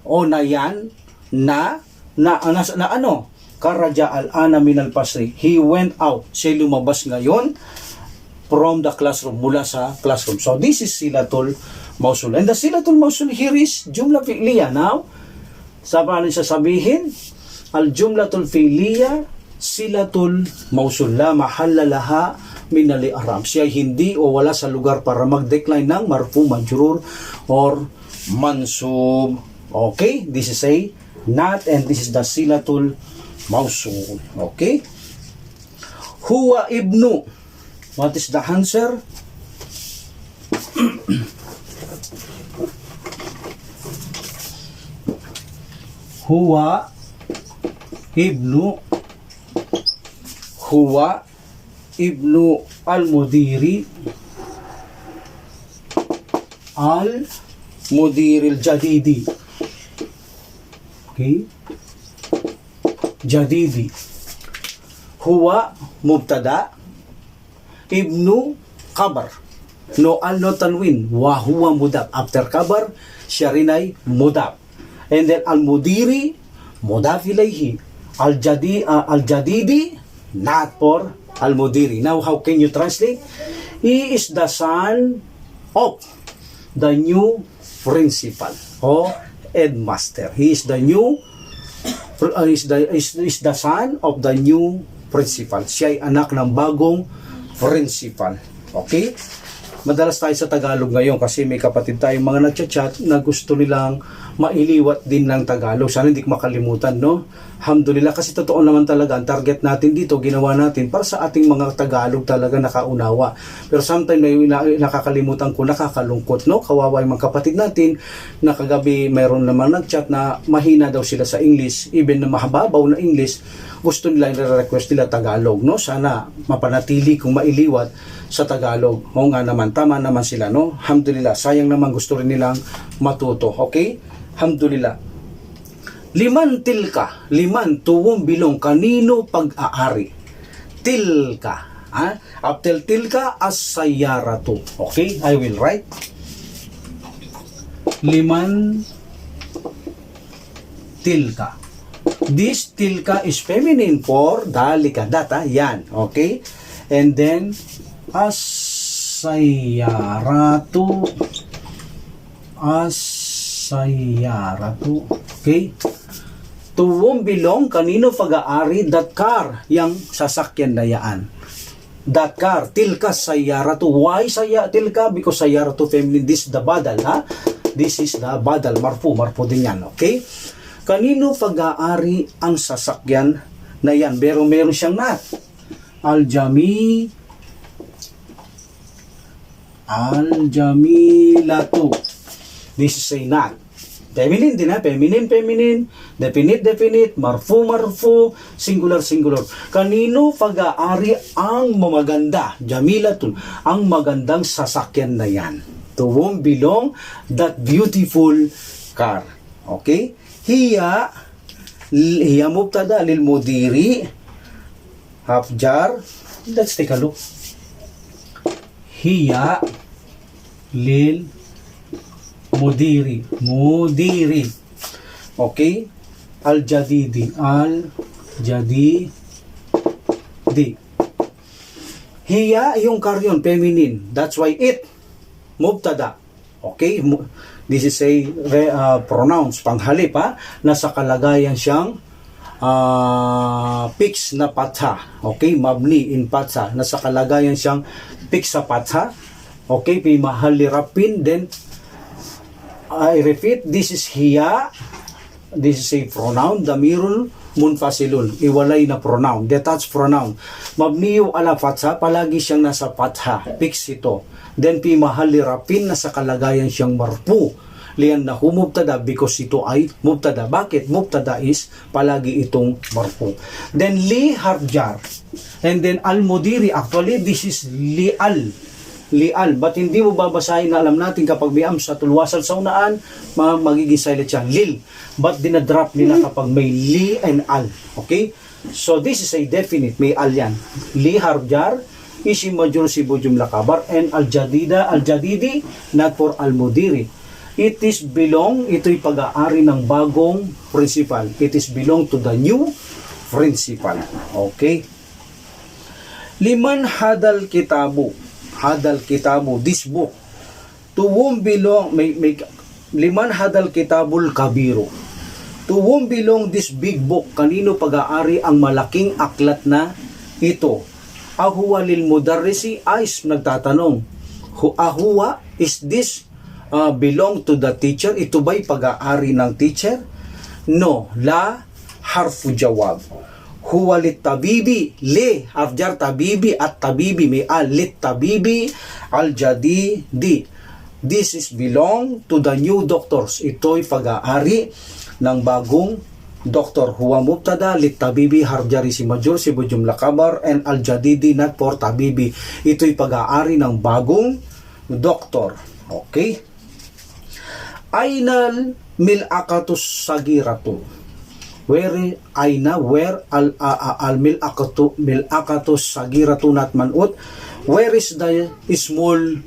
o na yan na ano? Karaja al-ana min al-pasri. He went out. Siya lumabas ngayon from the classroom, mula sa classroom. So this is silatul mausul. And the silatul mausul here is jumla fi'liya. Now, sa paano sasabihin? Al-jumlatul fi'liya silatul mausul, la mahalla laha min al-i'rab. Siya hindi o wala sa lugar para mag-decline ng marfu, majrur or mansub. Okay, this is a not, and this is the silatul mausul. Okay? Huwa ibnu. What is the answer? Huwa ibnu. Huwa ibnu al-mudiri al-mudiri al-jadidi. Okay? Jadidi. Huwa mubtada, ibnu kabar. No al no tanwin, wa huwa mudab. After kabar, siya rin ay mudab. And then al-mudiri, mudaf ilayhi. Al-jadidi, not for al-mudiri. Now, how can you translate? He is the son of the new principal or headmaster. He is the new is the son of the new principal. Siya ay anak ng bagong principal. Okay? Madalas tayo sa Tagalog ngayon kasi may kapatid tayong mga nagchat-chat na gusto nilang mailiwat din ng Tagalog. Sana hindi ko makalimutan, no? Alhamdulillah, kasi totoo naman talaga ang target natin dito, ginawa natin para sa ating mga Tagalog talaga nakaunawa. Pero sometimes may nakakalimutan ko, nakakalungkot, no? Kawawa yung mga kapatid natin na kagabi mayroon naman nagchat na mahina daw sila sa English, even na mahababaw na English, gusto nila, i-request nila Tagalog, no? Sana mapanatili kung mailiwat sa Tagalog. O nga naman, tama naman sila, no? Alhamdulillah, sayang naman gusto rin nilang matuto. Okay? Alhamdulillah. Liman tilka, liman tuwong bilong, kanino pag-aari? Tilka. After tilka, as-sayyaratu. Okay? I will write. Liman tilka. This tilka is feminine for dalika, data, yan. Okay? And then, as-sayyaratu. As-sayyaratu. Okay? Tuwong bilong, kanino pag-aari? That car, yang sasakyan na yaan. That car, tilka sayyaratu. Why tilka? Because sayyaratu feminine. This is the badal, ha? This is the badal. Marfu din yan. Okay? Kanino pag-aari ang sasakyan na yan? Pero meron siyang not. Al-jamilatu. This is a not. Feminine din, ha? Feminine. Definite, marfu, singular. Kanino pag-aari ang maganda? Jamilatun. Ang magandang sasakyan na yan. To whom belong that beautiful car. Okay? Hiya mubtada lil mudiri. Half jar. Let's take a look. Hiya lil mudiri. Okay? Al-jadidi. Hiya, yung karyon, feminine. That's why it, mubtada. Okay? This is a pronouns, panghalip, ha? Nasa kalagayan siyang fix na patha. Okay? Mabni in patha. Nasa kalagayan siyang fix sa patha. Okay? Pimahalirapin. Then, I repeat, this is hiya. This is a pronoun. Damirul munfasilun. Iwalay na pronoun. Detached pronoun. Mabniyo ala patha. Palagi siyang nasa patha. Fix ito. Then, pimahalirapin. Nasa kalagayan siyang marpu. Liyan na humubtada because ito ay mubtada. Bakit? Mubtada is palagi itong marfu. Then li harjar. And then al-mudiri. Actually, this is li'al. But hindi mo babasahin na alam natin kapag may am sa tulwasan sa unaan, magiging silent siya. Lil. But dinadrop nila kapag may li and al. Okay? So this is a definite. May al yan. Li harjar. Isim majur sibu jumlah kabar. And al-jadidi. Not for al-mudiri. It is belong, ito'y pag-aari ng bagong principal. It is belong to the new principal. Okay? Liman hadal kitabu. Hadal kitabu, this book. To whom belong, liman hadal kitabul kabiru. To whom belong this big book? Kanino pag-aari ang malaking aklat na ito? Ahuwa lil mudarrisi, Ais nagtatanong. Ahuwa, is this belong to the teacher? Ito ba'y pag-aari ng teacher? No, la harfu jawab. Huwa litabibi, li harf jar tabibi at tabibi may al litabibi al jadidi. This is belong to the new doctors. Ito'y pag-aari ng bagong doktor. Huwa mubtada litabibi harf jar si majrur sibu jumlah kabar and al jadidi not for tabibi. Ito'y pag-aari ng bagong doktor. Okay? Ainal mil'akatus sagiratu. Where al mil'akatus sagiratu not man'ut. Where is the small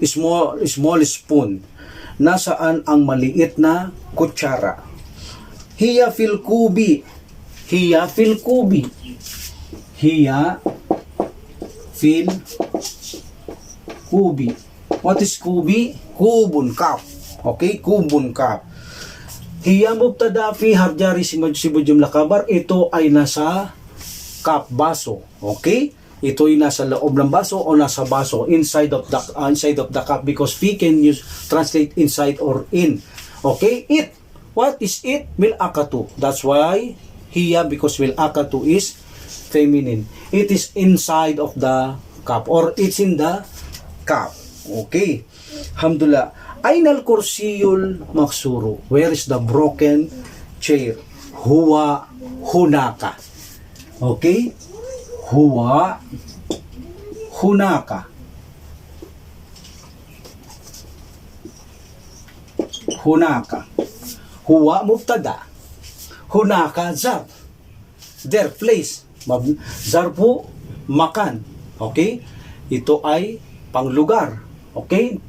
spoon? Nasaan ang maliit na kutsara? Hiya fil kubi. Hiya fil kubi. Hiya fil kubi. What is kubi? Kubun cup. Okay, kubun cup. Hiya mubtada fi harf jar sibu jumlah kabar. Ito ay nasa cup, baso. Okay? Ito ay nasa loob ng baso o nasa baso, inside of the cup, because we can use translate inside or in. Okay? It. What is it? Mil'akatu. That's why hiya, because mil'akatu is feminine. It is inside of the cup or it's in the cup. Okay. Alhamdulillah. Ainal kursiyul maksuru. Where is the broken chair? Huwa hunaka. Okay? Huwa hunaka. Hunaka. Huwa mubtada. Hunaka zarf. There, place. Zarfu makan. Okay? Ito ay panglugar. Okay?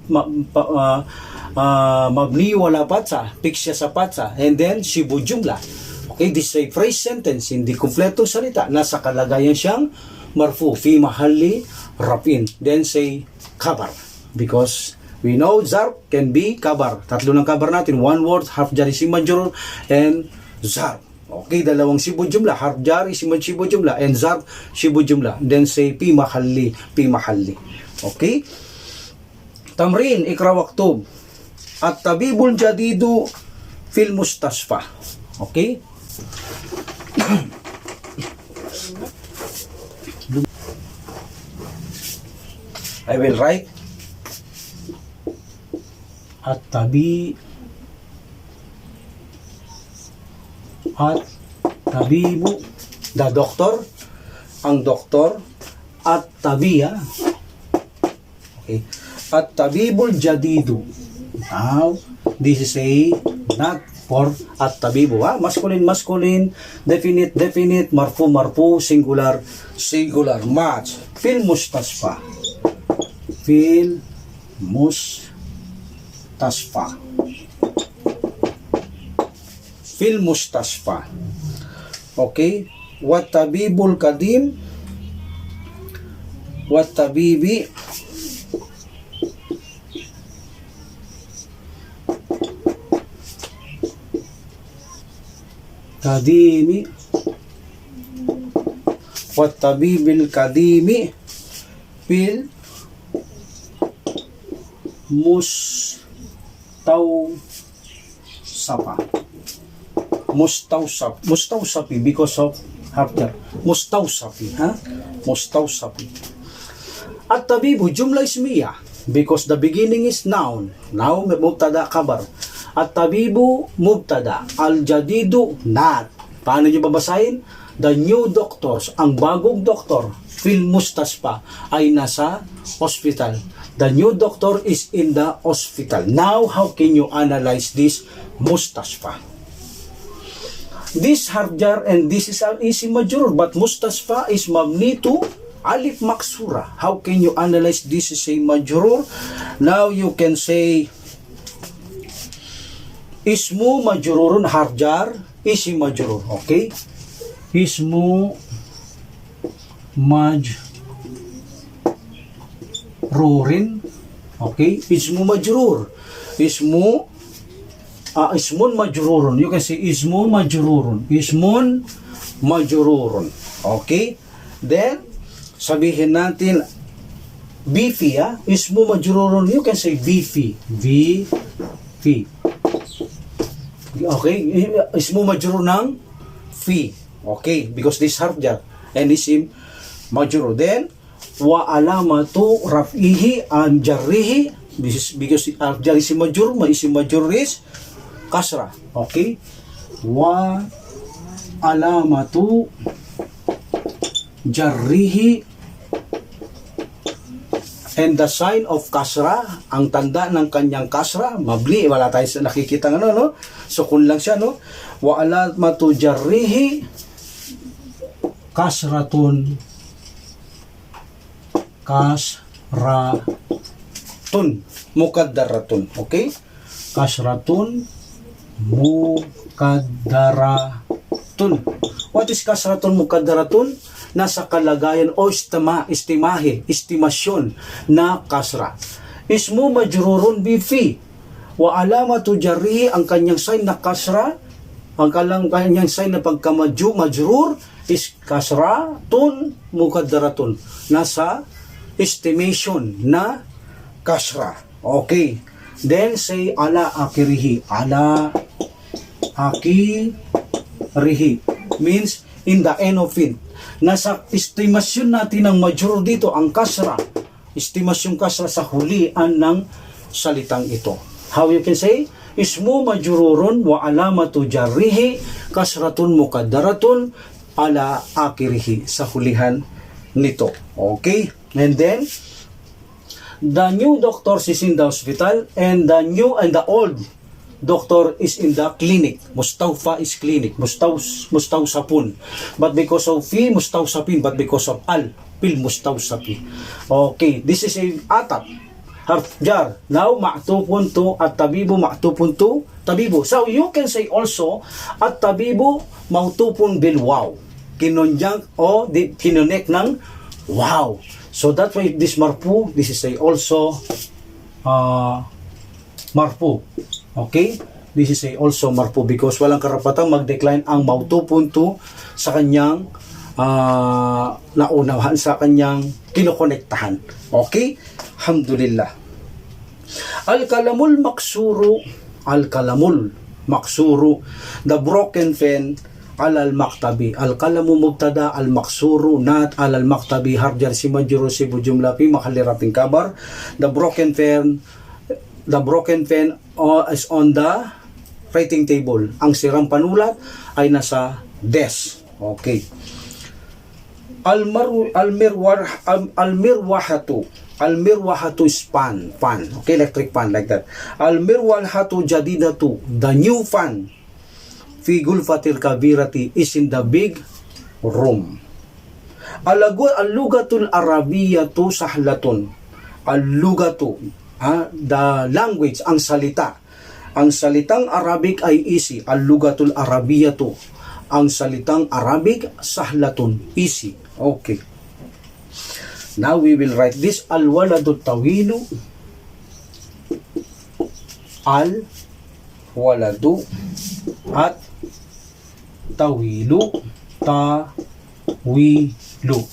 Mabni wala patsa, piksya sa patsa, and then shibu jumla. Okay, this is a phrase sentence, hindi kumpletong salita. Nasa kalagayan siyang marfu, fi mahalli rafin. Then say kabar. Because we know zarf can be kabar. Tatlo ng kabar natin. One word, harf jar isim majrur, and zarf. Okay, dalawang shibu jumla. Harf jar isim shibu jumla, and zarf shibu jumla. Then say fi mahalli, fi mahalli. Okay? Tamrin, ikra waktub. At tabibul jadidu fil mustasfa. Okay? I will write at tabibu, the doctor, ang doktor, at tabiya. Okay. At tabibul jadidu. Now, this is a not for at tabibu. Masculine, definite, marfu, singular, match. Fil mustasfa. Fil mustasfa. Okay? Wat tabibul kadim. Wat tabibi. Kadimi wa tabibil kadimi fil mustawsafi because of harf mustawsafi, mustawsafi. At tabibu jumla ismiya because the beginning is noun mubtada kabar. At tabibu mubtada, al jadidu not. Paano niyo babasahin? The new doctors, ang bagong doktor fil mustasfa ay nasa hospital. The new doctor is in the hospital. Now, how can you analyze this mustasfa? This harf jar and this is al isim majrur, but mustasfa is mabni to alif maksura. How can you analyze this is a majrur? Now you can say ismu majrurun harf jar isim majrur. Okay? Ismu majrurin. Okay? Ismu majrur. Ismun majrurun. You can say ismu majrurun. Ismun majrurun. Okay? Then, sabihin natin bifi, ismu majrurun. You can say bifi. Bifi. Okay, ismu majrur ng fi. Okay, because this harf jar and isim majrur. Then wa alamatu raf'ihi an jarrihi, because harf jar isim majrur, isim majrur is kasra. Okay, wa alamatu jarrihi, and the sign of kasra, ang tanda ng kanyang kasra, mabli, wala tayo nakikita ng ano, no? Sukun lang siya, no? Wa alamatu jarrihi kasratun mukaddaratun. Okay? Kasratun mukaddaratun. What is kasratun mukaddaratun? Nasa kalagayan o estimasyon na kasra. Ismu majrurun bi fi. Wa alamatu jarrihi, ang kanyang sign na kasra, ang kanyang sign na majrur is kasratun mukaddaratun. Nasa estimation na kasra. Okay. Then say ala akirihi. Ala akirihi means in the end of it. Nasa estimasyon natin ng majrur dito ang kasra. Estimasyon kasra sa hulian ng salitang ito. How you can say? Ismu majrurun wa alamatu jarrihi kasratun mukaddaratun ala akirihi, sa hulihan nito. Okay? And then the new doctor is in the hospital and the new and the old doctor is in the clinic. Mustawfa is clinic. Mustawsapun. But because of fi, mustawsapin. But because of al, pil mustawsapi. Okay, this is a atap. Harf jar. Now, ma'tupun to at-tabibu, ma'tupun to tabibu. So, you can say also, at-tabibu ma'tupun bil wow. Kinunjang o kinunek ng wow. So, that's why this marfu, this is a also marfu. Okay? This is a also marfu because walang karapatang mag-decline ang ma'tupun to sa kanyang naunawahan, sa kanyang kinokonektahan. Okay? Alhamdulillah. Al-kalamul maksuru, the broken pen, al-maktabi. Al-kalamu mubtada, al-maksuru, not al-maktabi, harjar si majrur si bujumla fi mahalli rafin kabar. The broken pen is on the writing table. Ang sirang panulat ay nasa desk. Okay. Al-mirwahatu is fan. Okay, electric fan like that. Al-mirwahatu jadidatu, the new fan. Fi gulfatil kabirati is in the big room. Al-lugatul arabiyatu sahlatun. Al-lugatu, the language, ang salita. Ang salitang Arabic ay easy. Al-lugatul arabiyatu. Ang salitang Arabic, sahlatun, easy. Okay. Now we will write this. Al-waladu tawilu. Al-waladu at tawilu. Tawilu.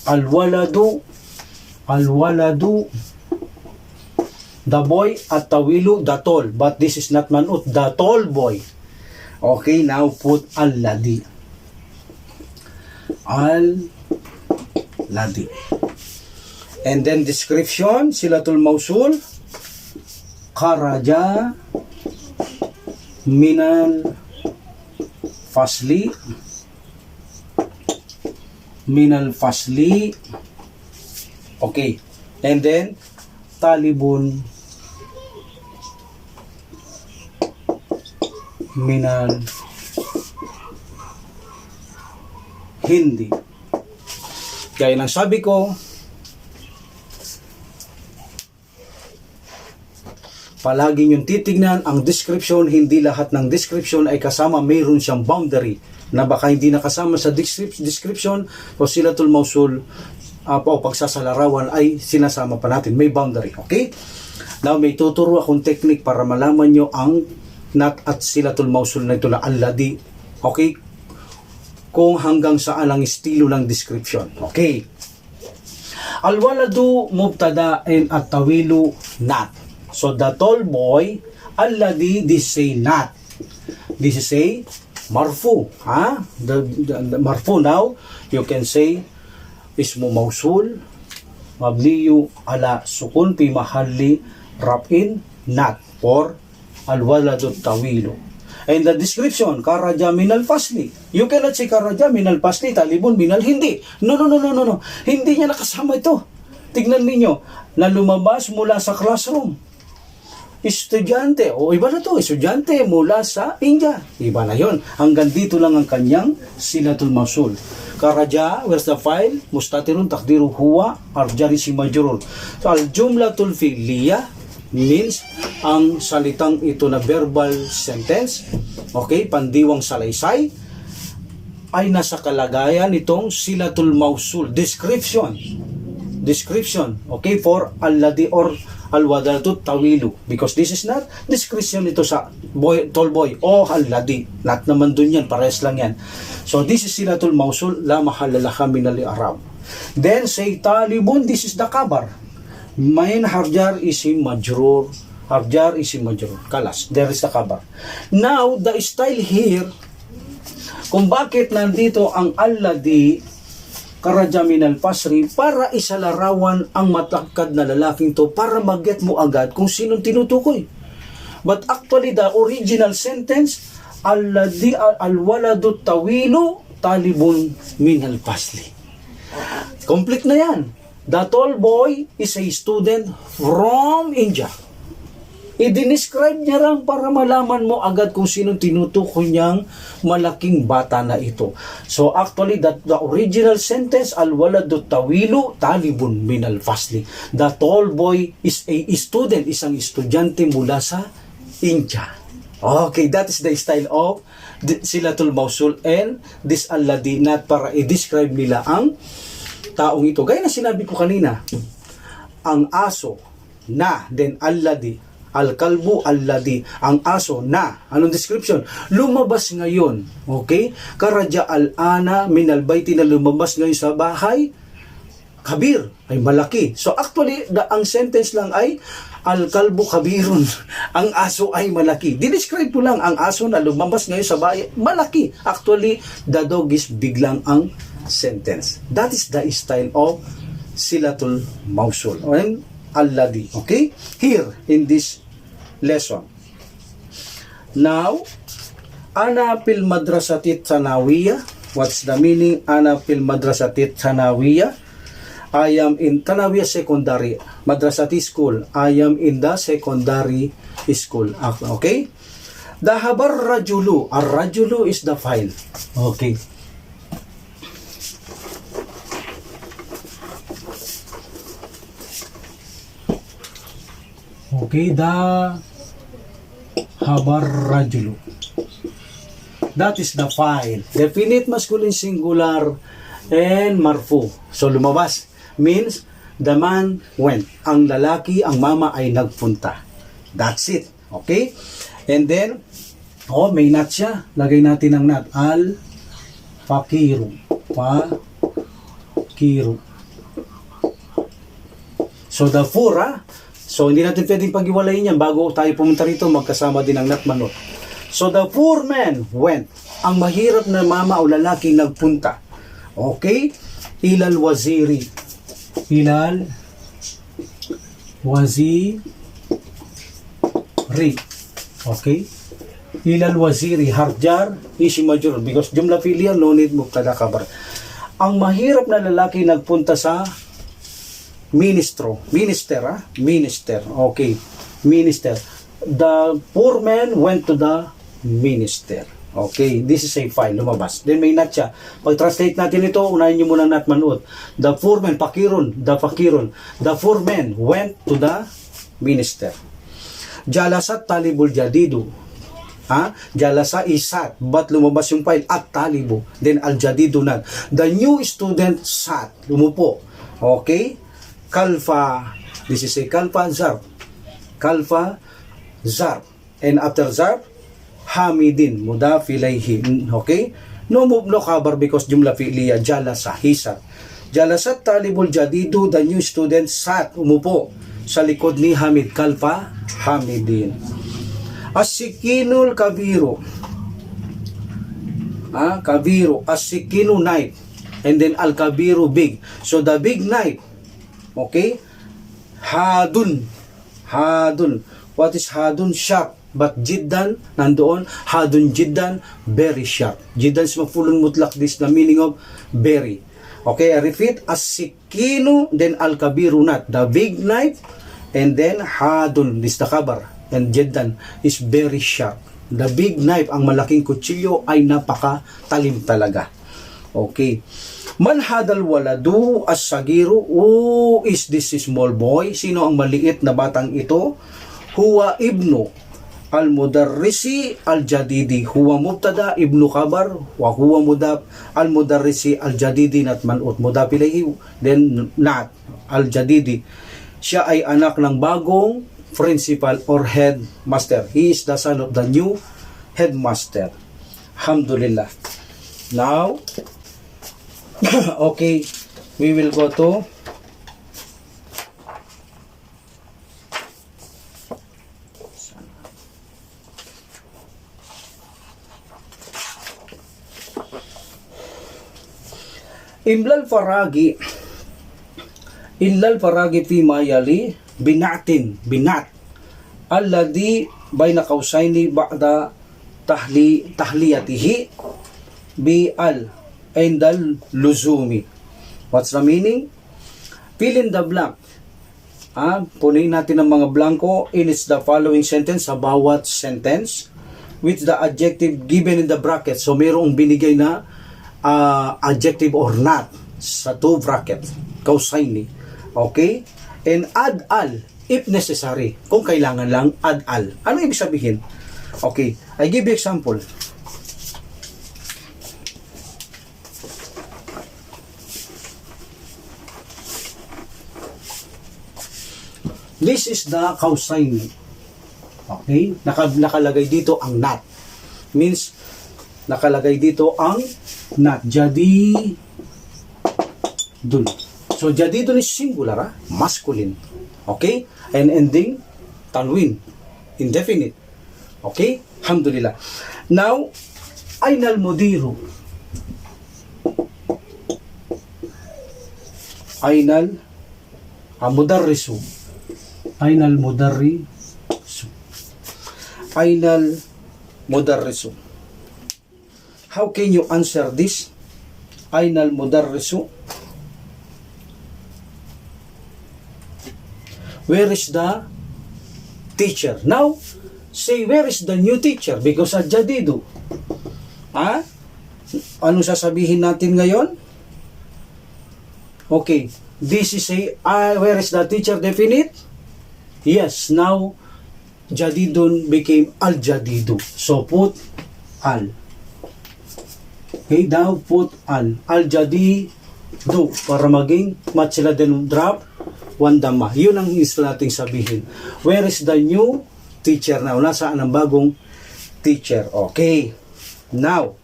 Al-waladu. The boy at tawilu, the tall. But this is not manut. The tall boy. Okay, now put al-ladi. Al-ladi. And then description, silatul mausul, kharaja minal fasli, okay. And then talibun minal hindi. Kaya nang sabi ko, palagi niyong titignan ang description. Hindi lahat ng description ay kasama, mayroon siyang boundary na baka hindi nakasama sa description o silatul mausul o pagsasalarawan ay sinasama pa natin. May boundary. Okay? Now, may tuturo akong technique para malaman nyo ang not at silatul mausul na ito na alladhi. Okay? Kung hanggang saan ang estilo ng description. Okay? Al-waladu mubtada and at-tawilu not. So the tall boy, alladhi, this say not. This is a marfu. The marfu now, you can say, ismu mausul, mabniyu ala sukun fi mahalli raf'in nat for al-waladu tawilu. And the description, karaja minal fasli. You cannot say karaja minal fasli, talibun minal hindi. No. Hindi niya nakasama ito. Tignan ninyo, na lumabas mula sa classroom. Estudyante, iba na to, estudyante mula sa India. Iba na yon. Hanggang dito lang ang kanyang silatul mausul. Karaja, where's the file? Mustatirun takdiru huwa arjari si majrur. So, al-jumlatul fi'liya means ang salitang ito na verbal sentence, okay, pandiwang salaysay, ay nasa kalagayan itong silatul mausul, description, okay, for alladhi or alwadatu tawilu, because this is not description ito sa tall boy o alladhi, not naman dun yan, pares lang yan. So this is silatul mausul, la mahalalaha minal i'rab. Then say talibun, this is the khabar. Main harjar isim majrur, harjar isim majrur, kalas, there is the khabar. Now the style here, kung bakit nandito ang alladhi karaja minal fasri, para isalarawan ang matangkad na lalaking to, para mag-get mo agad kung sinong tinutukoy. But actually the original sentence, alladhi alwaladu tawilu talibun minal fasli. Complete na yan. The tall boy is a student from India. I-describe niya lang para malaman mo agad kung sinong tinutukoy niyang malaking bata na ito. So actually, the original sentence, al-waladu tawilu talibun minal fasli. The tall boy is a student, isang estudyante mula sa India. Okay, that is the style of silatul mausul and this alladhi, not para i-describe nila ang taong ito. Gaya na sinabi ko kanina, ang aso na, then alladhi, al-kalbu alladhi, ang aso na, anong description? Lumabas ngayon, okay? Karaja al-ana min al-bayti, na lumabas ngayon sa bahay, kabir, ay malaki. So actually, ang sentence lang ay al-kalbu kabirun, ang aso ay malaki. Di-describe ko lang, ang aso na lumabas ngayon sa bahay, malaki. Actually, the dog is big lang ang sentence. That is the style of silatul mausul and alladhi. Okay? Here in this lesson. Now, ana fil madrasati tsanawiyah. What's the meaning? Ana fil madrasati tsanawiyah. I am in Tanawiyah Secondary Madrasati School. I am in the secondary school. Okay? Dahabar rajulu. Ar-rajulu is the file. Okay. Okay, habar rajulu. That is the file. Definite masculine singular and marfu. So lumabas means the man went. Ang lalaki, ang mama ay nagpunta. That's it. Okay? And then, may nat siya. Lagay natin ang nat. Al-fakiru. Fakiru. So the four, so hindi natin pwedeng pag-iwalayin yan. Bago tayo pumunta rito, magkasama din ang nat manot. So the poor man went. Ang mahirap na mama o lalaki nagpunta. Okay? Ilal waziri. Ilal waziri. Okay? Ilal waziri. Harjar isim majrur. Because jumla fi'liya, no need mubtada khabar. Ang mahirap na lalaki nagpunta sa minister. Okay. Minister. The poor man went to the minister. Okay, this is a file, lumabas. Then may nat siya. Pag-translate natin ito, unahin nyo muna nat manut. The poor man, fakirun. The poor man went to the minister. Jalasat talibul jadidu. Jalasa isat. But lumabas yung file at talibu. Then al-jadidu nat. The new student sat. Lumupo. Okay? Kalfa. This is a kalfa zarf. Kalfa zarf. And after zarf, hamidin, mudaf ilayhi. Okay? No move, no khabar because jumla fi'liya, jalasa, hisat. Jalasat talibul jadidu, the new student sat, umupo sa likod ni Hamid. Kalfa, hamidin. As-sikinul kabiru. Kabiru, as-sikinu knife, and then al-kabiru big. So the big knife, okay, hadun. What is hadun? Sharp. But jiddan, nandoon, hadun jiddan, very sharp. Jiddan is mafulun mutlak, this the meaning of very. Okay, I repeat, as-sikinu, then al-kabiru not, the big knife, and then hadun, this the kabar, and jiddan is very sharp. The big knife, ang malaking kutsilyo ay napaka-talim talaga. Okay. Man hadal waladu as-sagiru, who is this small boy? Sino ang maliit na batang ito? Huwa ibnu al-mudarrisi al-jadidi. Huwa mubtada ibnu khabar wa huwa mudab al-mudarrisi al-jadidi not man'ut mudab ilayhi, then not al-jadidi. Siya ay anak ng bagong principal or headmaster. He is the son of the new headmaster. Alhamdulillah. Now, okay, we will go to Illal faragi fi mayali binat alladhi bayna qausaini ba'da tahliyatihi bi al indal luzumi. What's the meaning? Fill in the blank. Punin natin ang mga blanco in the following sentence, sa bawat sentence, with the adjective given in the bracket. So mayroong binigay na adjective or not sa two bracket, kausaini. Okay? And add al if necessary. Kung kailangan lang, add al. Ano ibig sabihin? Okay, I give you example. This is the kausaini. Okay? Nakalagay dito ang not. Means, nakalagay dito ang not. Jadi dun. So, jadi dun is singular, masculine. Okay? And ending, tanwin. Indefinite. Okay? Alhamdulillah. Now, aynal mudiru. Aynal mudarrisu. Aynal mudarrisu. Aynal mudarrisu. How can you answer this? Aynal mudarrisu. Where is the teacher? Now, say where is the new teacher? Because jadidu. Ano sasabihin natin ngayon? Okay, this is where is the teacher definite? Yes, now jadidun became al-jadidu. So put al. Okay, now put al-jadidu para maging match sila din drop one dama. Yun ang isla nating sabihin. Where is the new teacher now? Nasaan ang bagong teacher? Okay. Now,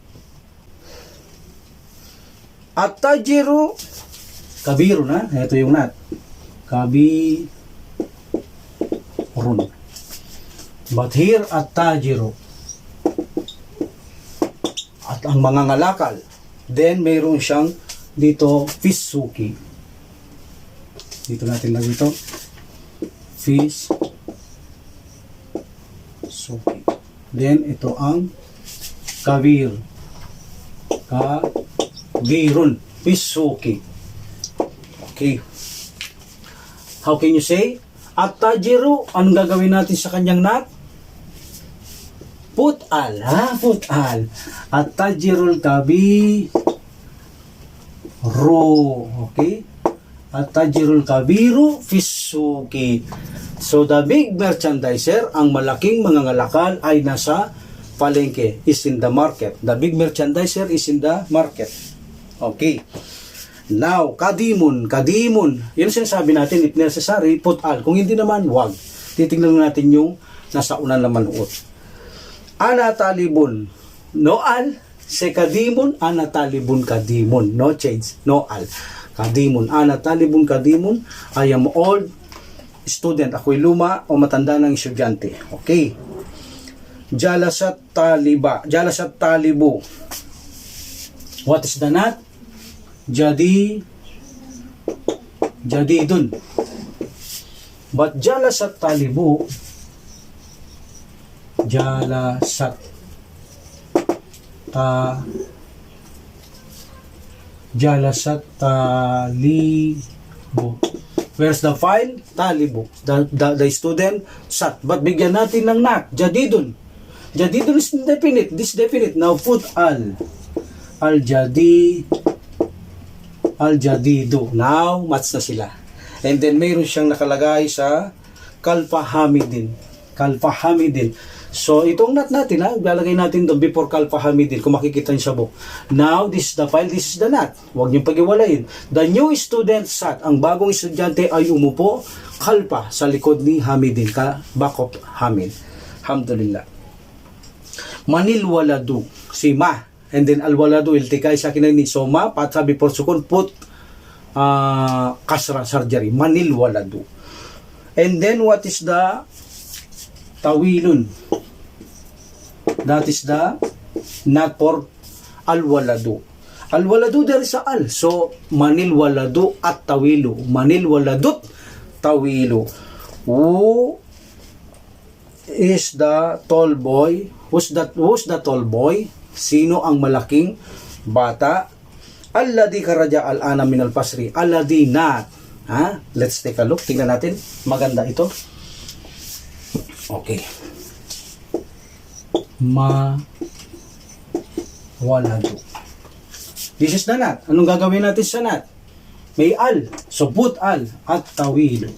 at-tajiru kabiru na. Ito yung nat. Kabirun. But here, at-tajiru. At ang mga ngalakal. Then, mayroon siyang dito, fisuki. Dito natin lang dito. Fisuki. Then, ito ang kabir. Kabirun. Fisuki. Okay. How can you say? At-tajiru, anong gagawin natin sa kanyang nat? Put al. Put al. At-tajirul kabiru. Okay? At-tajirul kabiru fisuki. So, the big merchandiser, ang malaking mangangalakal ay nasa palengke, is in the market. The big merchandiser is in the market. Okay. Now, kadimun. Yun sinasabi natin, if necessary, put al. Kung hindi naman, wag. Titignan natin yung nasa unan naman uot. Ana talibun. No al. Se kadimun, ana talibun kadimun. No change. No al. Kadimun. Ana talibun kadimun. I am old student. Ako'y luma o matanda ng estudyante. Okay. Jalasat taliba. Jalasat talibu. What is the not? Jadidun. But jalasat talibu, jalasat talibu. Where's the file? Talibu. The student sat. But bigyan natin ng not. Jadidun. Jadidun is indefinite. This definite. Now put al. Al-jadidu. Now, match na sila. And then, mayroon siyang nakalagay sa kalfahamidin. Kalfahamidin. So, itong not natin, lalagay natin doon before kalfahamidin, kung makikita niyo sa book. Now, this is the file, this is the not. Huwag niyong pag-iwalayin. The new student sat. Ang bagong estudyante ay umupo kalpa sa likod ni Hamidin. Back of Hamid. Alhamdulillah. Manil waladu. Si ma. And then al-waladu iltikay sa kinani. So ma, patsa before sukun, put kasra surgery. Manil waladu. And then what is the tawilun? That is the not for al-waladu. Al-waladu there is a al. So manil waladu at tawilu. Manil waladut tawilu. Who is the tall boy? Who's the tall boy? Sino ang malaking bata? Alladhi karaja al-ana min al-pasri. Alladhi not. Let's take a look. Tingnan natin. Maganda ito. Okay. Waladu. This is the not. Anong gagawin natin sa not? May al. So put al. At tawilu.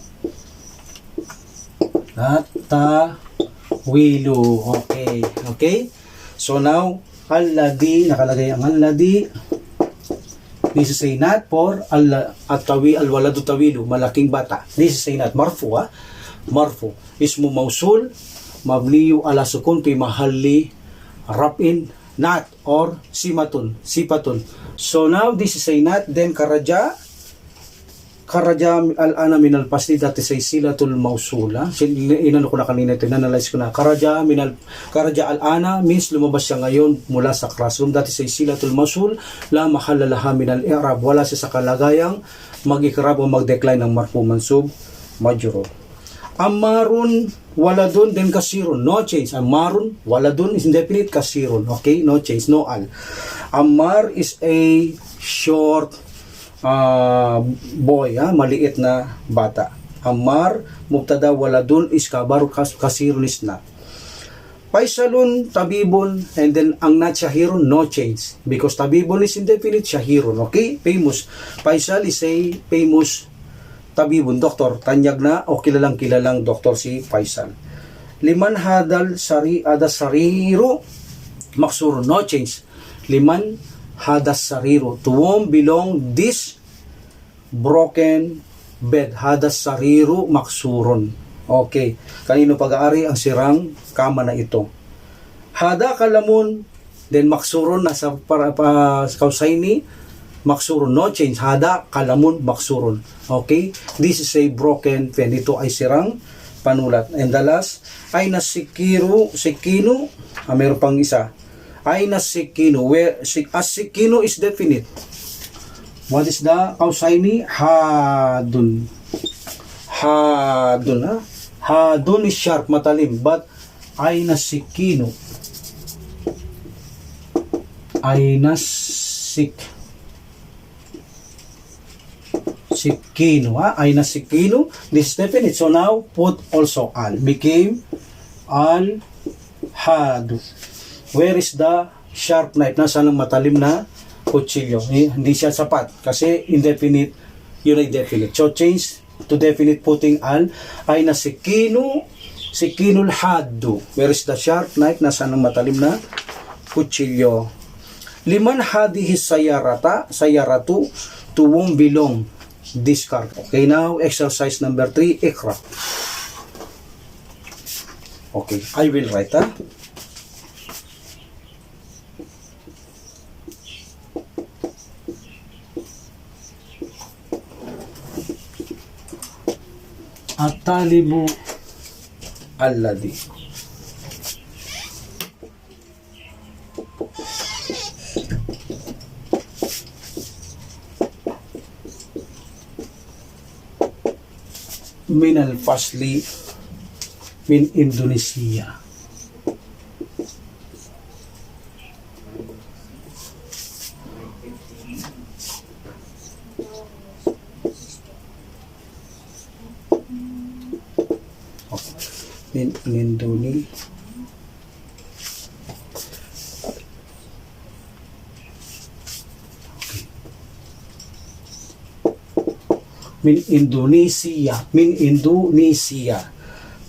At tawilu. Okay. Okay. So now, alladhi, nakalagay ang alladhi. This is a not for al-waladu tawilu, malaking bata. This is a not. Marfu, Marfu. Ismu mausul, mabniyu ala sukun fi mahalli raf'in, not or sifatun. So now, this is a not. Then karaja al-ana min al-pasli, that is a silatul mausula. Inano ko na kanina ito, inanalyze ko na. Karaja al-ana means lumabas siya ngayon mula sa classroom. That is a silatul mausul, la mahalla laha min al-i'rab. Wala siya sa kalagayang mag-ikrab o mag-decline ng marfu mansub majrur. Ammarun waladun, then kasirun. No change. Ammarun waladun is indefinite, kasirun. Okay, no change, no al. Ammar is a short boy, maliit na bata. Ammar, mubtada, waladun is kabar, kasirun is not. Faisalun, tabibun, and then ang not shahirun, no change. Because tabibun is indefinite, shahirun. Okay? Famous. Faisal is a famous tabibun, doktor. Tanyag na o kilalang doktor si Faisal. Liman hadal sariru, maksurun, no change. Liman hadas sariru, to whom belong this broken bed. Hadas sariru maksurun. Okay, kanino pag-aari ang sirang kama na ito? Hada kalamun, then maksurun nasa kausaini, maksurun, no change. Hada kalamun maksurun. Okay, this is a broken pen. Ito ay sirang panulat. And the last ay sikinu, meron pang isa. Aina sikinu, where sikinu is definite. What is the kausaini? Hadun. Hadun is sharp, matalim. But aina sikinu. Sikinu. Aina sikinu. This is definite. So now put also al. Became al hadu. Where is the sharp knife? Nasa ng matalim na kutsilyo. Hindi siya sapat kasi indefinite, yun ay definite. So change to definite, putting al. Ay na sikinul haddu. Where is the sharp knife? Nasa ng matalim na kutsilyo. Liman hadihi sayaratu, to whom belong this car. Okay, now exercise number 3, ikra. Okay, I will write At-talibu alladhi. minal fasli min Indonesia. Min Indonesia. Min Indonesia, min Indonesia,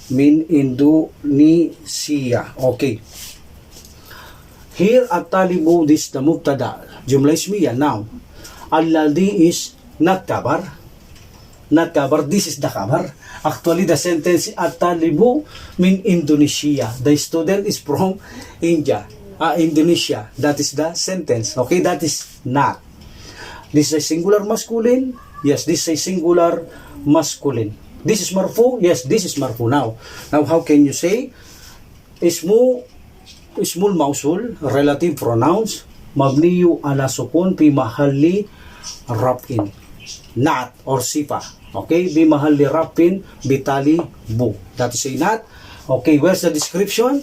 min Indonesia. Okay. Here at-talibu, this the mubtada, jumlah ismiyah, now. Alladhi is not kabar. Not kabar, this is the kabar. Actually, the sentence at-talibu min Indonesia. The student is from India, Indonesia. That is the sentence. Okay, that is not. This is a singular masculine. Yes, this is a singular masculine. This is marfu. Yes, this is marfu. Now how can you say ismul mausul, relative pronouns, mabniyu ala sukun fi mahalli raf'in, not or sifa. Okay, bi mahalli raf'in bitali bu. That is a not. Okay, where's the description?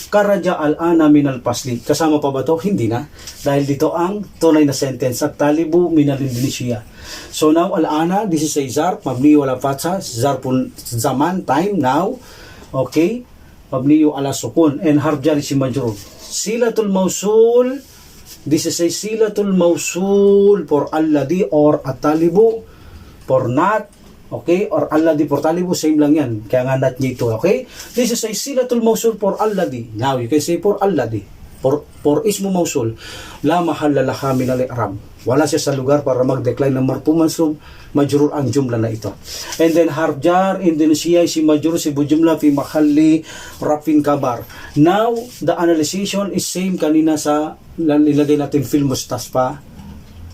Karaja al-ana minal pasli. Kasama pa ba to? Hindi na. Dahil dito ang tunay na sentence. At talibu minal Indonesia. So now, al-ana, this is a zarf. Mabniyo ala fatsa. Zarfun zaman, time, now. Okay. Mabniyo ala sukun. And harjar is majrur. Silatul mausul. This is a silatul mausul for alladhi or at-talibu for not. Okay, or alladhi for talibu, same lang yan. Kaya nga not nito, okay? This is a silatul mausul for alladhi. Now, you can say for alladhi. For ismu mausul. La mahalla laha min al-i'rab. Wala siya sa lugar para mag-decline ng marfu mansub, majrur ang jumla na ito. And then, harjar, Indonesia, si majrur, si bujumla, fi mahalli, rafin kabar. Now, the analyzation is same kanina sa nilagay natin fil mustasfa.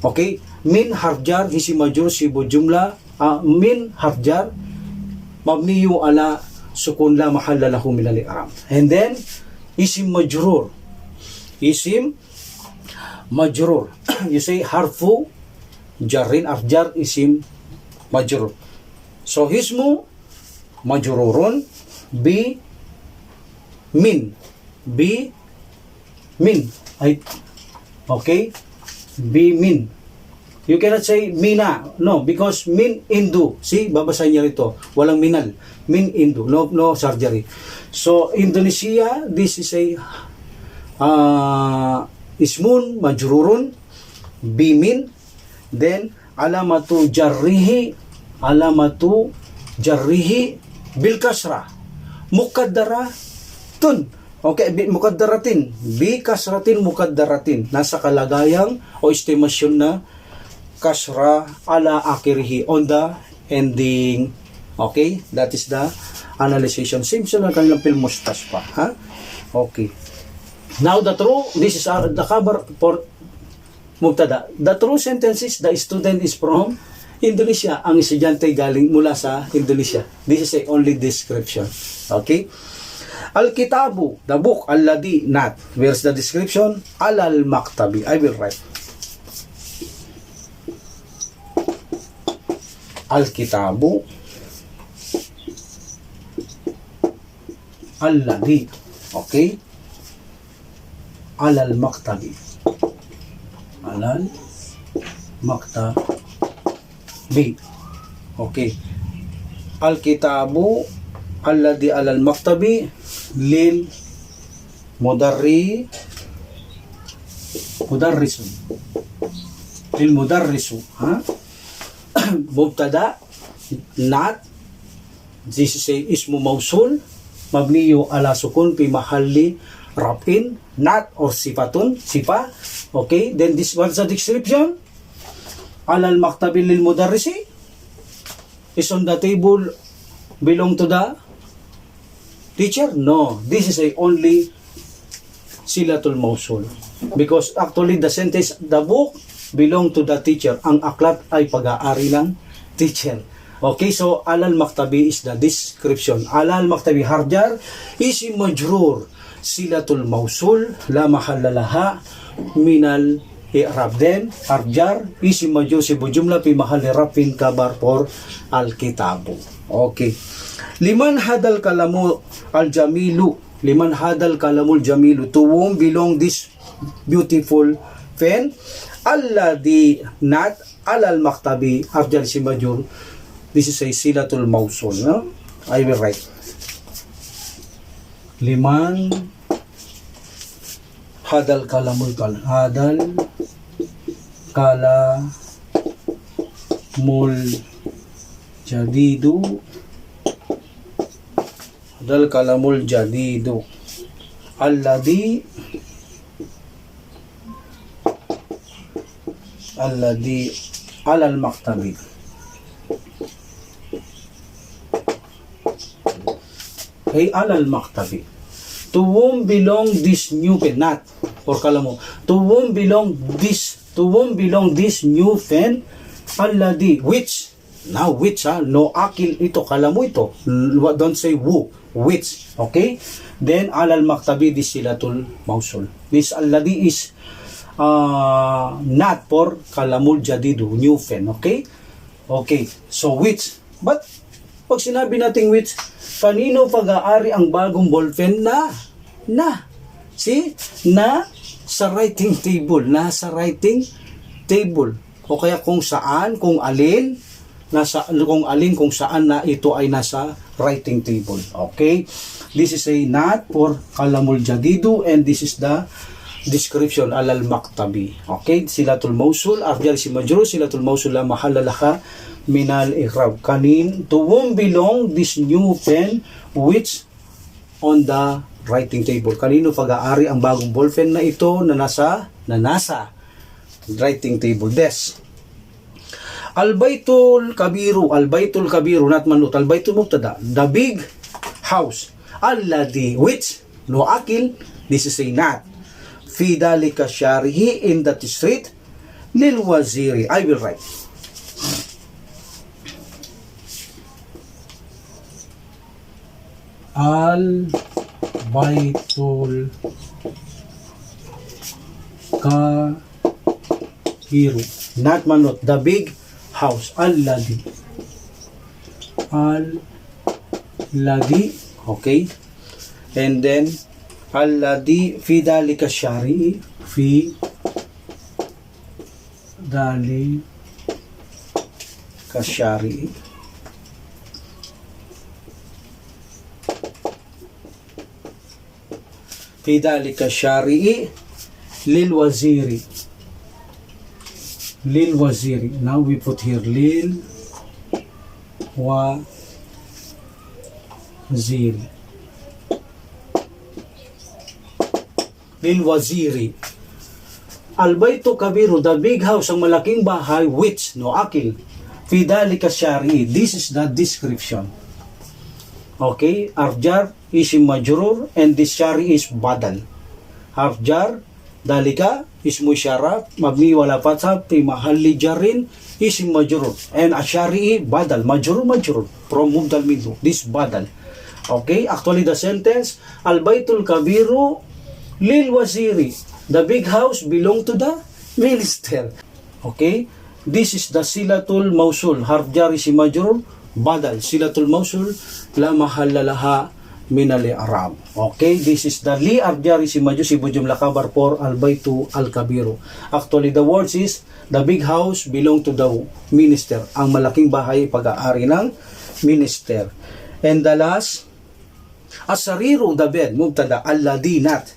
Okay? Min harjar, si majrur, si bujumla, min harjar mabniyu ala sukun la mahalla lahu min al-i'rab. And then isim majrur you say harfu jarrin, arjar isim majrur. So ismu majrurun bi min okay, bi min. You cannot say mina. No, because min indu. See, babasahin niya rito. Walang minal. Min indu. No surgery. So, Indonesia, this is a ismun majrurun bimin. Then, alamatu jarrihi bil kasra. Mukaddara tun. Okay, mukaddaratin. Bi kasratin mukaddaratin. Nasa kalagayang o estimasyon na kasra ala akhirih, on the ending. Okay, that is the analysis. Same sila kanilang fil mustasfa, ha? Okay. Now the true, this is the cover for mubtada. The true sentence is the student is from Indonesia. Ang estudyante galing mula sa Indonesia. This is a only description. Okay? Al-kitabu, the book, alladhi, not. Where's the description? Alal maktabi. I will write. Al-kitabu alladhi, okay, alal maktabi, okay, al-kitabu alladhi alal maktabi lil mudarrisu, ha? Mubtada, not. This is a ismu mausul mabniyu ala sukun fi mahalli raf'in, not or sifatun, sifa. Okay, then this was the description. Alal maktabi lil mudarrisi is on the table, belong to the teacher. No, this is a only silatul mausul, because actually the sentence, the book belong to the teacher. Ang aklat ay pag-aari ng teacher. Okay, so alal maktabi is the description. Alal maktabi harjar isim majrur silatul mausul la mahalla laha minal i'rab. Then arjar isim majrur sibu jumla fi mahalli rafin kabar for al-kitabu. Okay. Liman hadal kalamu al-jamilu. Liman hadal kalamul jamilu. To whom belong this beautiful pen? Alladhi not alal maktabi after si majur. This is a silatul mausul. No? I will write. Liman hadal kalamul hadal kalamul jadidu. Hadal kalamul jadidu. Alladhi alal maktabi. Hey, alal maktabi. To whom belong this new pen? Not or kalamu. To whom belong this new pen? Alladhi, which? Now which no akil ito, kalamu ito. Don't say who, which. Okay? Then alal maktabi, this silatul mausul. This alladhi is not for kalamul jadidu, new pen. Okay? Okay. So which? But pag sinabi natin which, kanino pag-aari ang bagong ballpen? See? Na sa writing table. Nasa writing table. O kaya kung saan, kung alin, kung saan na ito ay nasa writing table. Okay? This is a not for kalamul jadidu, and this is the description alal maktabi. Okay? Silatul mausul, arjar si majrur, silatul mausul la mahalla laha minal i'rab. Kanin, to whom belong this new pen which on the writing table? Kanino pag-aari ang bagong ballpen na ito na nasa writing table desk? Al-baytul kabiru, not manut. Al-baytul mubtada, the big house. Alladhi, which? No akil, this is a not. Fi dalika syarihi, in that street. Lil waziri, I will write. Al-baytul kabiru, not manut, the big house. Alladhi, okay, and then alladhi fi dhalika syari'i, fi dhalika syari'i, fi dhalika syari'i lil waziri. Now we put here lil waziri. Lil waziri. Al-baytu kabiru, the big house, ang malaking bahay, which, no akil, fi dhalika syari'i, this is the description. Okay, arjar isim majrur, and this syari is badal. Arjar dalika ismu isyarah mabni wala fathah fi mahalli jarrin isim majrur, and asyari badal majrur from mubdal minhu, this badal. Okay, actually the sentence al-baytul kabiru lil waziri, the big house belong to the minister. Okay, this is the silatul mausul, harf jar isim majrur badal, silatul mausul la mahalla laha min al-i'rab. Okay, this is the li arjar isim majrur sibu jumlah kabar for al-baytu al-kabiru. Actually the words is the big house belong to the minister, ang malaking bahay pag-aari ng minister. And the last, as-sariru, the bed, mubtada, alladhi not,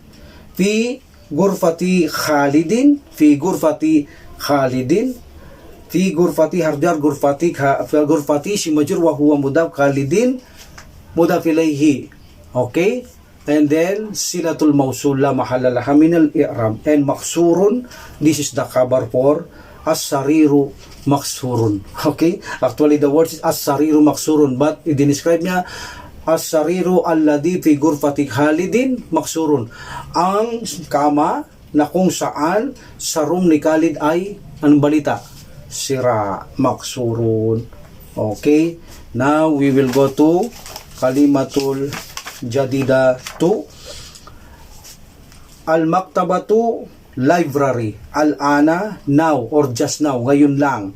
fi gurfati khalidin, fi gurfati harjar gurfati si majrur wa huwa mudaf, khalidin mudaf ilayhi. Okay, and then silatul mausul la mahalla laha min al-i'rab, and maksurun, this is the khabar for as-sariru maksurun. Okay, actually the word is as-sariru maksurun, but i-describe niya as-sariru alladhi fi gurfati khalidin maksurun, ang kama na kung saan sa room ni Khalid ay anong balita? Sira, maksurun. Okay, now we will go to kalimatul jadida 2. Al-maktabatu library. Al-ana, now, or just now, ngayon lang.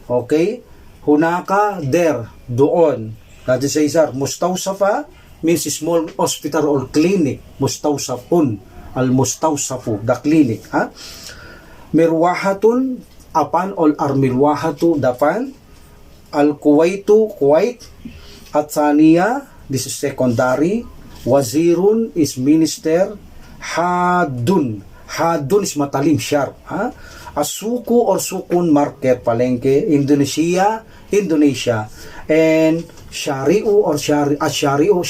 Okay? Hunaka, there, doon. That is sir, mustawsafa means small hospital or clinic. Mustawsafun, al-mustawsafu, the clinic. Ha? Mirwahatun, apan or mirwahatu, dapan. Al-Kuwaitu, Kuwait. At Saniya, this is secondary. Wazirun is minister. Hadun is matalim, sharp. Ha? Asuku or sukun, market, palengke. Indonesia, and Shari'u or Shari'u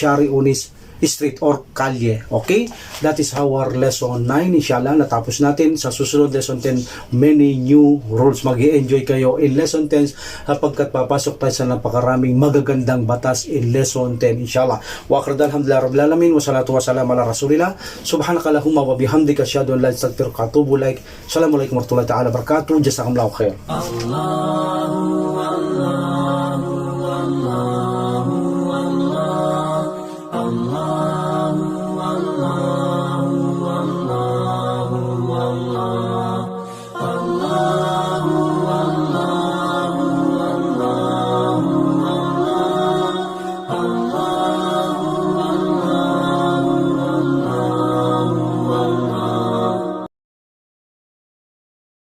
is street or kalye. Okay? That is our lesson 9. Inshallah, natapos natin. Sa susunod lesson 10, many new rules. Mag-i-enjoy kayo in lesson 10 kapagkat papasok tayo sa napakaraming magagandang batas in lesson 10. Inshallah. Wa akhir alhamdulillah rabbil alamin wa salatu wa salam ala rasulillah. Subhanakallahumma wa bihamdika asyhadu an la ilaha illa anta astaghfiruka wa atubu ilaik. Assalamualaikum warahmatullahi taala wabarakatuh. Jazakumullahu khair. Allah